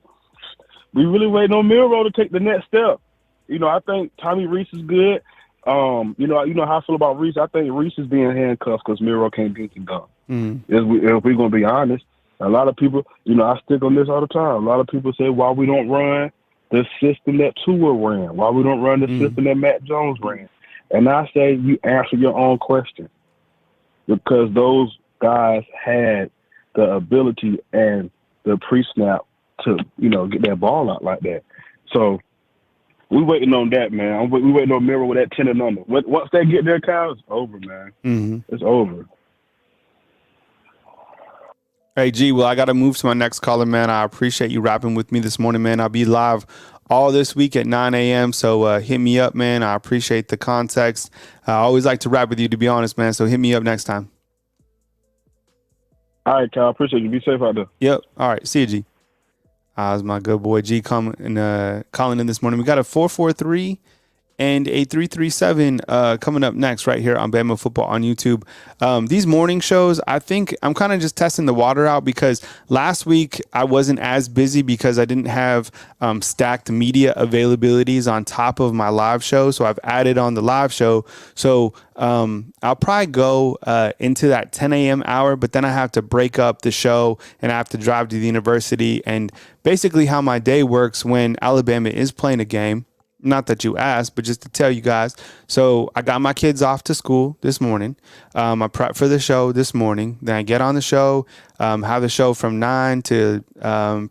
we really waiting on Miro to take the next step. You know, I think Tommy Reese is good. You know how I feel about Reese. I think Reese is being handcuffed because Miro can't get it done. Mm-hmm. If we're going to be honest, a lot of people, you know, I stick on this all the time. A lot of people say why we don't run the system that Tua ran, why we don't run the system that Matt Jones ran. And I say you answer your own question, because those guys had the ability and the pre-snap to, you know, get that ball out like that. So we waiting on that, man. We waiting on Miro with that 10 and under. Once they get there, Kyle, it's over, man. Mm-hmm. It's over. Hey, G, well, I got to move to my next caller, man. I appreciate you rapping with me this morning, man. I'll be live all this week at 9 a.m., so hit me up, man. I appreciate the context. I always like to rap with you, to be honest, man, so hit me up next time. All right, Kyle. Appreciate you. Be safe out there. Yep. All right. See you, G. That was my good boy, G, calling in this morning. We got a 443 and a 337 coming up next right here on Bama Football on YouTube. These morning shows, I think I'm kind of just testing the water out, because last week I wasn't as busy because I didn't have stacked media availabilities on top of my live show. So I've added on the live show. So I'll probably go into that 10 a.m. hour, but then I have to break up the show and I have to drive to the university. And basically how my day works when Alabama is playing a game, not that you asked, but just to tell you guys. So I got my kids off to school this morning. I prep for the show this morning. Then I get on the show, have the show from 9 to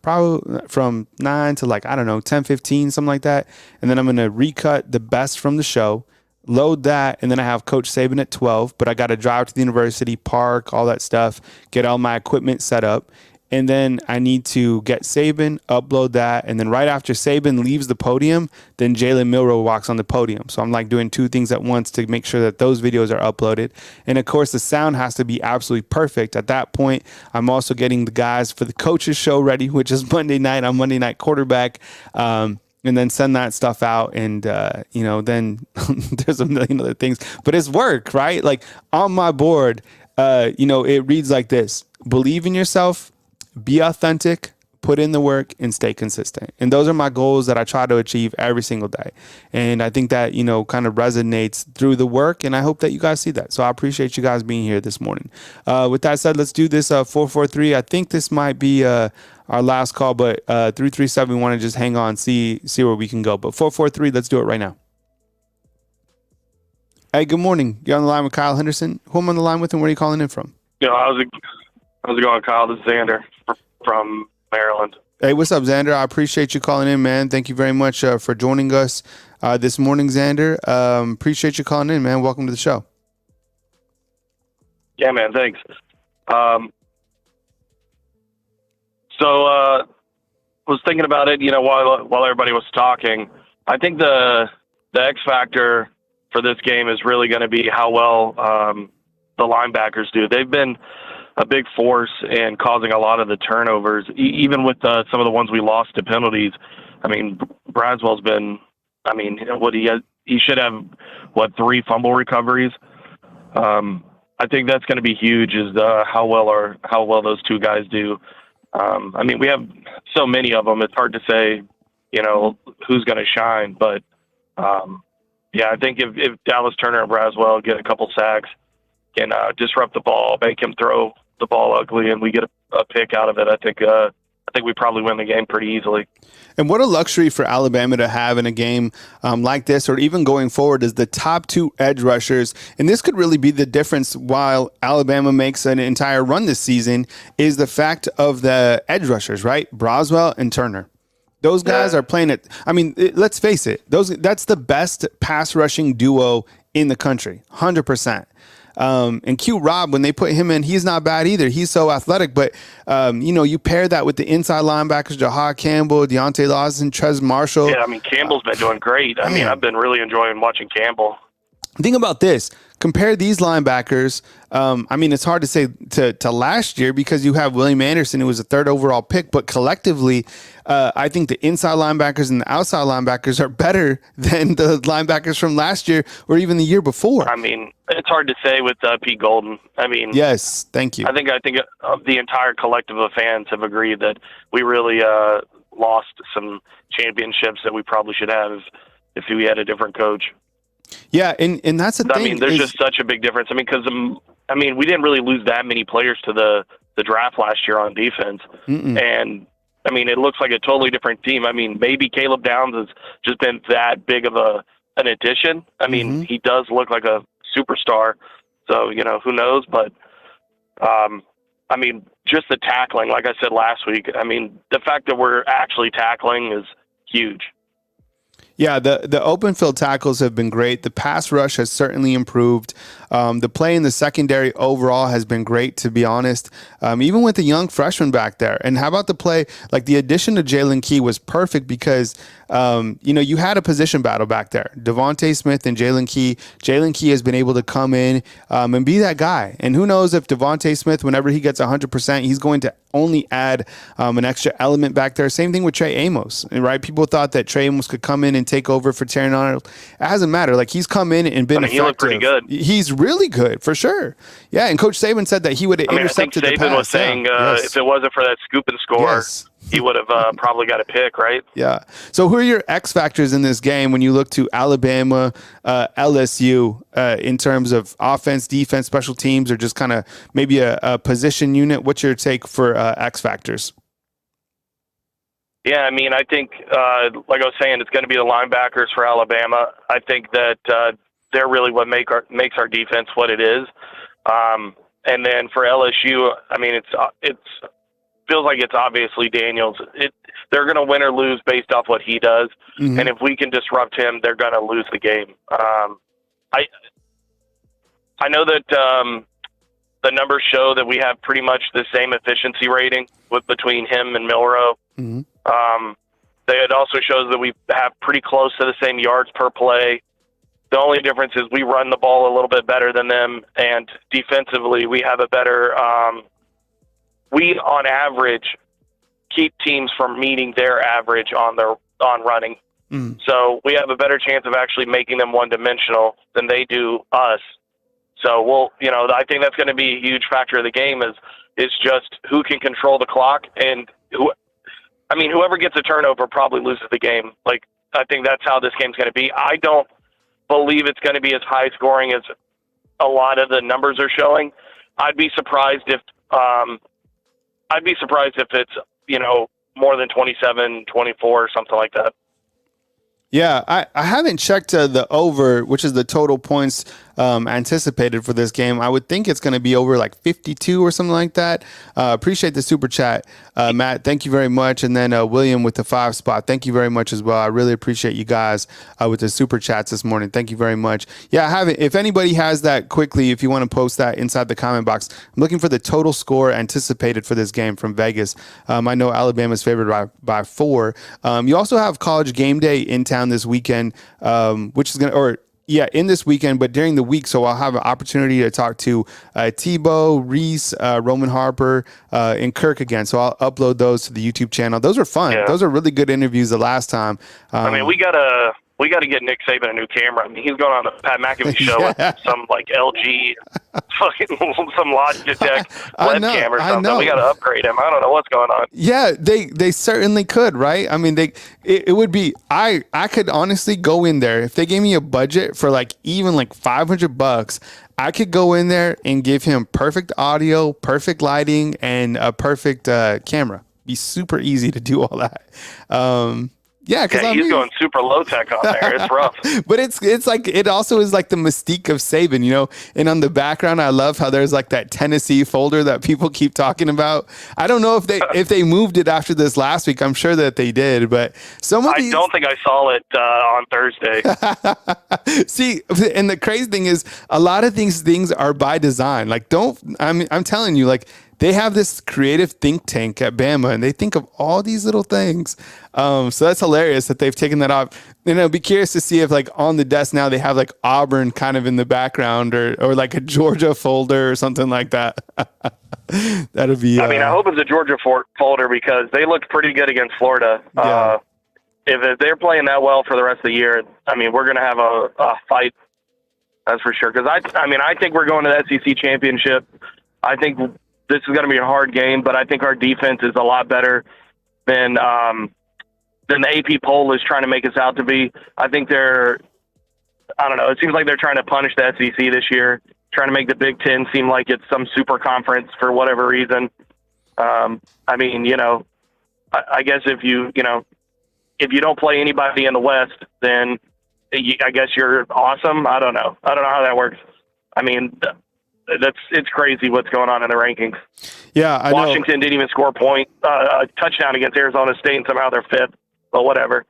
probably from 9 to like, I don't know, 10:15, something like that. And then I'm going to recut the best from the show, load that, and then I have Coach Saban at 12. But I got to drive to the university, park, all that stuff, get all my equipment set up. And then I need to get Saban, upload that. And then right after Saban leaves the podium, then Jalen Milroe walks on the podium. So I'm like doing two things at once to make sure that those videos are uploaded. And of course, the sound has to be absolutely perfect. At that point, I'm also getting the guys for the coaches show ready, which is Monday night on Monday Night Quarterback. And then send that stuff out. And, then there's a million other things. But it's work, right? Like on my board, it reads like this: believe in yourself, be authentic, put in the work, and stay consistent. And those are my goals that I try to achieve every single day. And I think that, kind of resonates through the work. And I hope that you guys see that. So I appreciate you guys being here this morning. With that said, let's do this 443. I think this might be our last call, but 337, we want to just hang on, see where we can go. But 443, let's do it right now. Hey, good morning. You're on the line with Kyle Henderson. Who am I on the line with, and where are you calling in from? How's it going, Kyle? This is Xander from Maryland. Hey, what's up, Xander? I appreciate you calling in, man. Thank you very much for joining us this morning, Xander. Appreciate you calling in, man. Welcome to the show. Yeah, man, thanks. Was thinking about it, while everybody was talking. I think the X factor for this game is really going to be how well the linebackers do. They've been a big force in causing a lot of the turnovers, even with some of the ones we lost to penalties. I mean, Braswell's been, he should have, 3 fumble recoveries. I think that's going to be huge, is how well those two guys do. We have so many of them, it's hard to say, who's going to shine. But, I think if Dallas Turner and Braswell get a couple sacks, can disrupt the ball, make him throw the ball ugly, and we get a pick out of it, I think we probably win the game pretty easily. And what a luxury for Alabama to have in a game like this, or even going forward, is the top 2 edge rushers. And this could really be the difference while Alabama makes an entire run this season, is the fact of the edge rushers, right? Braswell and Turner. Those guys are playing it. Let's face it. That's the best pass rushing duo in the country, 100%. And Q Rob, when they put him in, he's not bad either. He's so athletic, but you pair that with the inside linebackers, Jahad Campbell, Deontay Lawson, Trez Marshall. Yeah, Campbell's been doing great. I've been really enjoying watching Campbell. think about this. Compare these linebackers. I mean, it's hard to say to last year because you have William Anderson, who was a 3rd overall pick, but collectively, I think the inside linebackers and the outside linebackers are better than the linebackers from last year or even the year before. I mean, it's hard to say with Pete Golden. I mean, yes, thank you. I think the entire collective of fans have agreed that we really lost some championships that we probably should have if we had a different coach. Yeah, and that's the thing. I mean, there's just such a big difference. I mean, because we didn't really lose that many players to the draft last year on defense, and I mean, it looks like a totally different team. I mean, maybe Caleb Downs has just been that big of an addition. I mean, he does look like a superstar, so who knows? But I mean, just the tackling, like I said last week. I mean, the fact that we're actually tackling is huge. Yeah, the open field tackles have been great. The pass rush has certainly improved. The play in the secondary overall has been great, to be honest, even with the young freshman back there. And how about the play? Like the addition to Jalen Key was perfect because, you had a position battle back there. Devontae Smith and Jalen Key. Jalen Key has been able to come in and be that guy. And who knows if Devontae Smith, whenever he gets 100%, he's going to only add an extra element back there. Same thing with Trey Amos, right? People thought that Trey Amos could come in and take over for Terry Arnold. It hasn't mattered. Like he's come in and been effective. He looked pretty good. He's really good for sure. Yeah, and Coach Saban said that he would have intercepted the pass. I think Saban was saying if it wasn't for that scoop and score, he would have probably got a pick, right? Yeah. So who are your X factors in this game when you look to Alabama, LSU in terms of offense, defense, special teams, or just kind of maybe a position unit? What's your take for X factors? Yeah, I mean, I think, like I was saying, it's going to be the linebackers for Alabama. I think that they're really what makes our defense what it is. And then for LSU, I mean, it's feels like it's obviously Daniels. They're going to win or lose based off what he does, and if we can disrupt him, they're going to lose the game. I know that the numbers show that we have pretty much the same efficiency rating between him and Milroe. It also shows that we have pretty close to the same yards per play. The only difference is we run the ball a little bit better than them, and defensively we have a better we, on average, keep teams from meeting their average on running. So we have a better chance of actually making them one-dimensional than they do us. So I think that's going to be a huge factor of the game is just who can control the clock, and whoever gets a turnover probably loses the game. Like, I think that's how this game's going to be. I don't believe it's going to be as high scoring as a lot of the numbers are showing. I'd be surprised if it's, more than 27, 24 or something like that. Yeah, I haven't checked the over, which is the total points anticipated for this game. I would think it's going to be over like 52 or something like that. Appreciate the super chat, Matt. Thank you very much. And then William with the 5 spot. Thank you very much as well. I really appreciate you guys with the super chats this morning. Thank you very much. Yeah, I haven't. If anybody has that quickly, if you want to post that inside the comment box, I'm looking for the total score anticipated for this game from Vegas. I know Alabama's favored by 4. You also have College Game Day in town this weekend, which is going to, in this weekend, but during the week. So I'll have an opportunity to talk to Tebow, Reese, Roman Harper, and Kirk again. So I'll upload those to the YouTube channel. Those are fun. Yeah. Those are really good interviews the last time. We got to get Nick Saban a new camera. I mean, he's going on the Pat McAfee show with some like LG, some Logitech webcam or something. We got to upgrade him. I don't know what's going on. Yeah, they certainly could, right? I mean, it would be. I could honestly go in there if they gave me a budget for even $500. I could go in there and give him perfect audio, perfect lighting, and a perfect camera. Be super easy to do all that. Yeah, because he's going super low tech on there. It's rough, but it's like it also is like the mystique of Saban, And on the background, I love how there's like that Tennessee folder that people keep talking about. I don't know if they moved it after this last week. I'm sure that they did, but I don't think I saw it on Thursday. See, and the crazy thing is, a lot of these things are by design. I'm telling you, they have this creative think tank at Bama, and they think of all these little things. So that's hilarious that they've taken that off. And I'll be curious to see if like on the desk now they have like Auburn kind of in the background or like a Georgia folder or something like that. That'll be. I mean, I hope it's a Georgia folder because they looked pretty good against Florida. Yeah. If they're playing that well for the rest of the year, I mean, we're going to have a fight. That's for sure. Because I think we're going to the SEC championship. I think this is going to be a hard game, but I think our defense is a lot better than the AP poll is trying to make us out to be. I think I don't know. It seems like they're trying to punish the SEC this year, trying to make the Big Ten seem like it's some super conference for whatever reason. I mean, I guess if you don't play anybody in the West, then I guess you're awesome. I don't know how that works. I mean, it's crazy what's going on in the rankings. Yeah, I Washington didn't even score a touchdown against Arizona State, and somehow they're fifth. But whatever.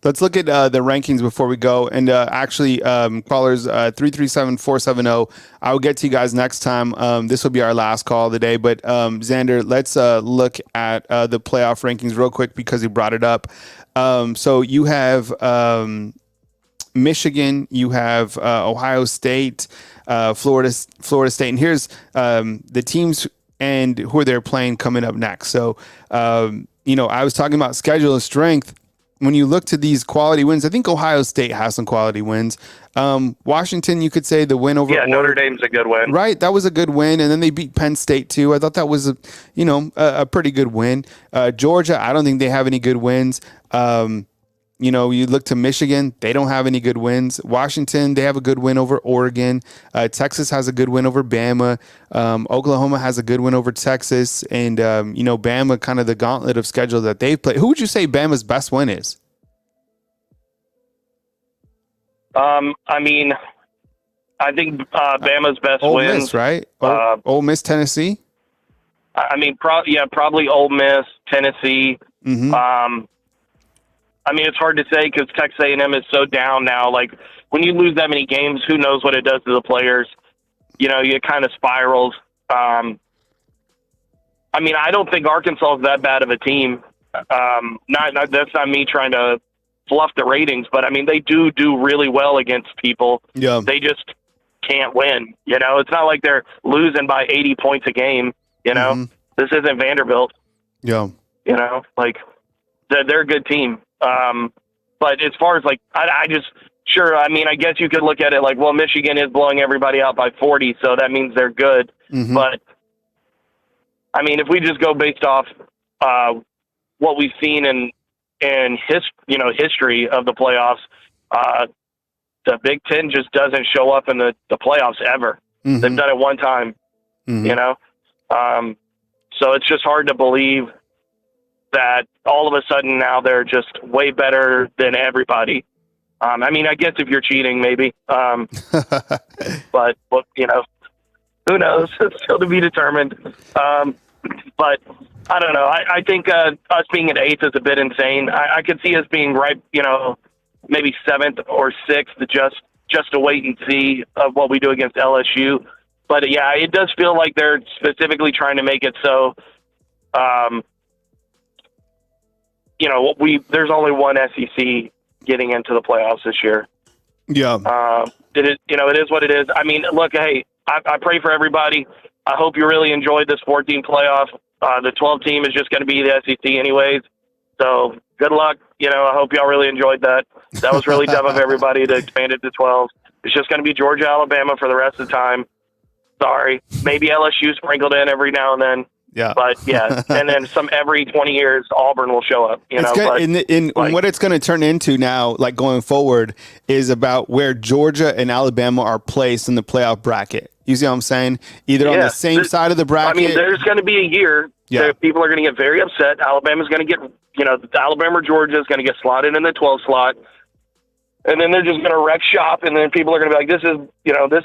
Let's look at the rankings before we go. And actually, callers 337-470. I will get to you guys next time. This will be our last call of the day. But Xander, let's look at the playoff rankings real quick because you brought it up. So you have Michigan, you have Ohio State, Florida State, and here's the teams and who they're playing coming up next. So I was talking about schedule and strength. When you look to these quality wins, I think Ohio State has some quality wins. Washington, you could say the win over Notre Dame's a good win, right? That was a good win, and then they beat Penn State too. I thought that was a pretty good win. Georgia, I don't think they have any good wins. You look to Michigan, they don't have any good wins. Washington, they have a good win over Oregon. Texas has a good win over Bama. Oklahoma has a good win over Texas. And, Bama, kind of the gauntlet of schedule that they've played. Who would you say Bama's best win is? I mean, I think Bama's best Ole wins. Miss, right? Ole Miss, Tennessee? I mean, probably Ole Miss, Tennessee. Mm-hmm. I mean, it's hard to say because Texas A&M is so down now. Like, when you lose that many games, who knows what it does to the players? It kind of spirals. I mean, I don't think Arkansas is that bad of a team. That's not me trying to fluff the ratings, but, I mean, they do really well against people. Yeah. They just can't win. It's not like they're losing by 80 points a game. Mm-hmm. This isn't Vanderbilt. Yeah. Like, they're a good team. But as far as I guess you could look at it like, well, Michigan is blowing everybody out by 40, so that means they're good. Mm-hmm. But I mean, if we just go based off what we've seen in history of the playoffs, the Big Ten just doesn't show up in the playoffs ever. Mm-hmm. They've done it one time, Mm-hmm. So it's just hard to believe that all of a sudden now they're just way better than everybody. I mean, I guess if you're cheating, maybe. But who knows? It's still to be determined. But I don't know. I think us being an 8th is a bit insane. I could see us being right, maybe 7th or 6th, just to wait and see of what we do against LSU. But yeah, it does feel like they're specifically trying to make it so. There's only one SEC getting into the playoffs this year. Yeah. It is what it is. I mean, look, hey, I pray for everybody. I hope you really enjoyed this 14 playoff. The 12 team is just going to be the SEC anyways. So good luck. I hope y'all really enjoyed that. That was really dumb of everybody to expand it to 12. It's just going to be Georgia, Alabama for the rest of the time. Sorry. Maybe LSU sprinkled in every now and then. Yeah. But yeah, and then every 20 years, Auburn will show up. What it's going to turn into now, like going forward, is about where Georgia and Alabama are placed in the playoff bracket. You see what I'm saying? Either on the same side of the bracket. I mean, there's going to be a year that people are going to get very upset. Alabama's going to get, Alabama or Georgia is going to get slotted in the 12 slot. And then they're just going to wreck shop, and then people are going to be like, this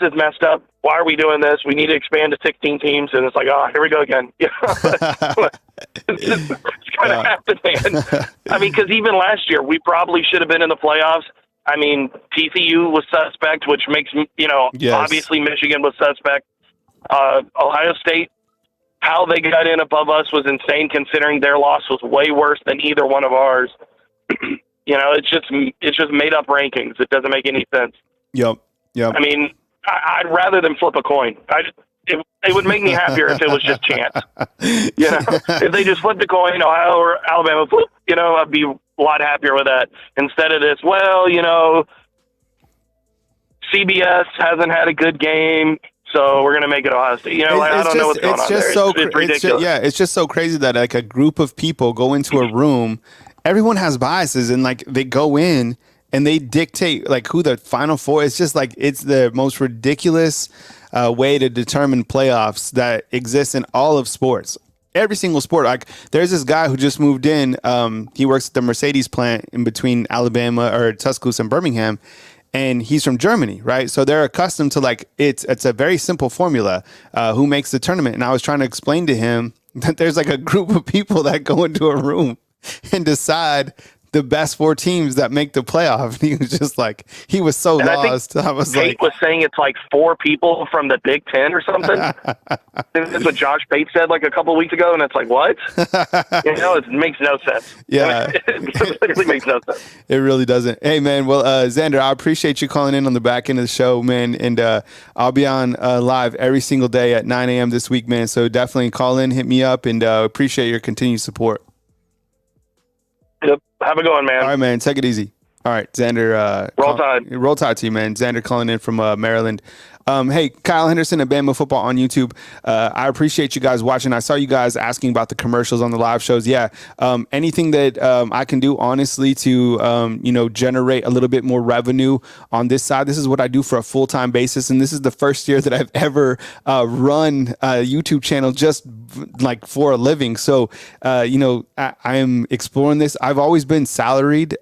is messed up. Why are we doing this? We need to expand to 16 teams. And it's like, oh, here we go again. It's going to happen, man. I mean, because even last year, we probably should have been in the playoffs. I mean, TCU was suspect, which makes, obviously Michigan was suspect. Ohio State, how they got in above us was insane, considering their loss was way worse than either one of ours. It's just made up rankings. It doesn't make any sense. Yep. I mean, I'd rather than flip a coin. It would make me happier if it was just chance. If they just flipped a coin, Ohio or Alabama, flip, I'd be a lot happier with that. Instead of this, CBS hasn't had a good game, so we're going to make it Ohio State. I don't know what's going on there. It's ridiculous. It's just so crazy that like a group of people go into a room. Everyone has biases, and like they go in and they dictate like who the Final Four. It's just like it's the most ridiculous way to determine playoffs that exists in all of sports. Every single sport. Like there's this guy who just moved in. He works at the Mercedes plant in between Alabama or Tuscaloosa and Birmingham. And he's from Germany, right? So they're accustomed to like it's a very simple formula. Who makes the tournament? And I was trying to explain to him that there's like a group of people that go into a room and decide the best 4 teams that make the playoff. And he was just like, he was so lost. I was Pate was saying it's like 4 people from the Big Ten or something. That's what Josh Pate said like a couple of weeks ago, and it's like, what? It makes no sense. Yeah. It literally makes no sense. It really doesn't. Hey, man, well, Xander, I appreciate you calling in on the back end of the show, man, and I'll be on live every single day at 9 a.m. this week, man, so definitely call in, hit me up, and appreciate your continued support. Yep. Have a good one, man. All right, man. Take it easy. All right, Xander. Roll Tide. Roll Tide to you, man. Xander calling in from Maryland. Hey, Kyle Henderson and Bama Football on YouTube. I appreciate you guys watching. I saw you guys asking about the commercials on the live shows. Yeah, anything that I can do, honestly, to generate a little bit more revenue on this side. This is what I do for a full-time basis, and this is the first year that I've ever run a YouTube channel just like for a living. So, I am exploring this. I've always been salaried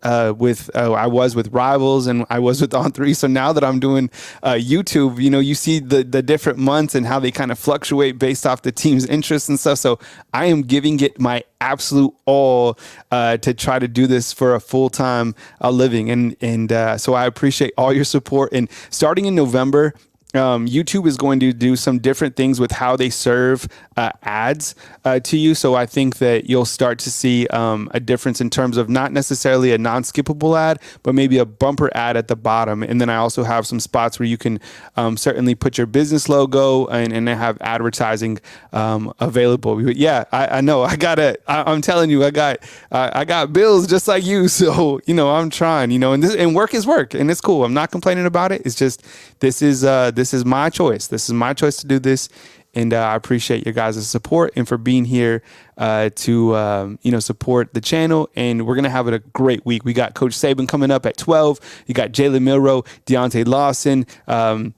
I was with Rivals and I was with On3. So now that I'm doing YouTube, you see the different months and how they kind of fluctuate based off the team's interests and stuff. So I am giving it my absolute all to try to do this for a full-time living. And so I appreciate all your support. And starting in November, YouTube is going to do some different things with how they serve ads to you. So I think that you'll start to see a difference in terms of not necessarily a non-skippable ad, but maybe a bumper ad at the bottom. And then I also have some spots where you can certainly put your business logo and have advertising available. Yeah, I know. I'm telling you, I got bills just like you. So, I'm trying, and work is work, and it's cool. I'm not complaining about it. It's just, this is my choice. This is my choice to do this. And I appreciate your guys' support and for being here to support the channel. And we're going to have a great week. We got Coach Saban coming up at 12. You got Jalen Milroe, Deontay Lawson. And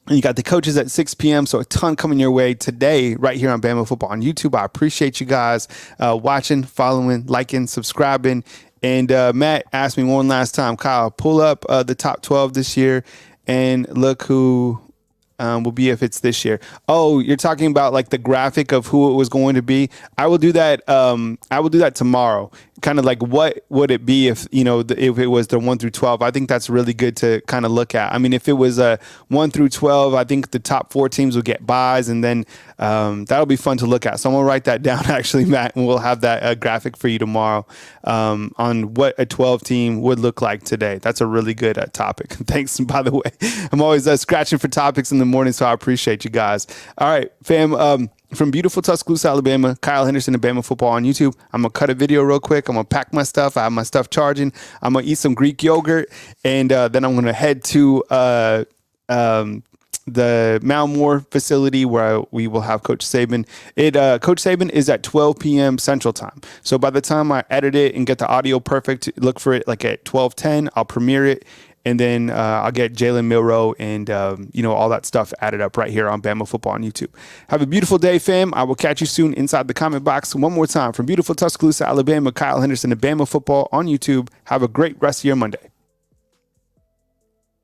you got the coaches at 6 p.m. So a ton coming your way today right here on Bama Football on YouTube. I appreciate you guys watching, following, liking, subscribing. And Matt asked me one last time, Kyle, pull up the top 12 this year and look who will be if it's this year. Oh, you're talking about like the graphic of who it was going to be. I will do that. I will do that tomorrow. Kind of like what would it be if if it was the 1 through 12? I think that's really good to kind of look at. I mean, if it was a 1 through 12, I think the top 4 teams will get buys, and then that'll be fun to look at. So I'm gonna write that down actually, Matt, and we'll have that graphic for you tomorrow on what a 12 team would look like today. That's a really good topic. Thanks, by the way. I'm always scratching for topics in the morning, so I appreciate you guys. All right, fam. From beautiful Tuscaloosa, Alabama, Kyle Henderson and Bama Football on YouTube. I'm going to cut a video real quick. I'm going to pack my stuff. I have my stuff charging. I'm going to eat some Greek yogurt, and then I'm going to head to the Mount Moore facility where we will have Coach Saban. Coach Saban is at 12 p.m. Central Time. So by the time I edit it and get the audio perfect, look for it like at 12:10. I'll premiere it. And then I'll get Jalen Milroe and, all that stuff added up right here on Bama Football on YouTube. Have a beautiful day, fam. I will catch you soon inside the comment box. One more time, from beautiful Tuscaloosa, Alabama, Kyle Henderson and Bama Football on YouTube. Have a great rest of your Monday.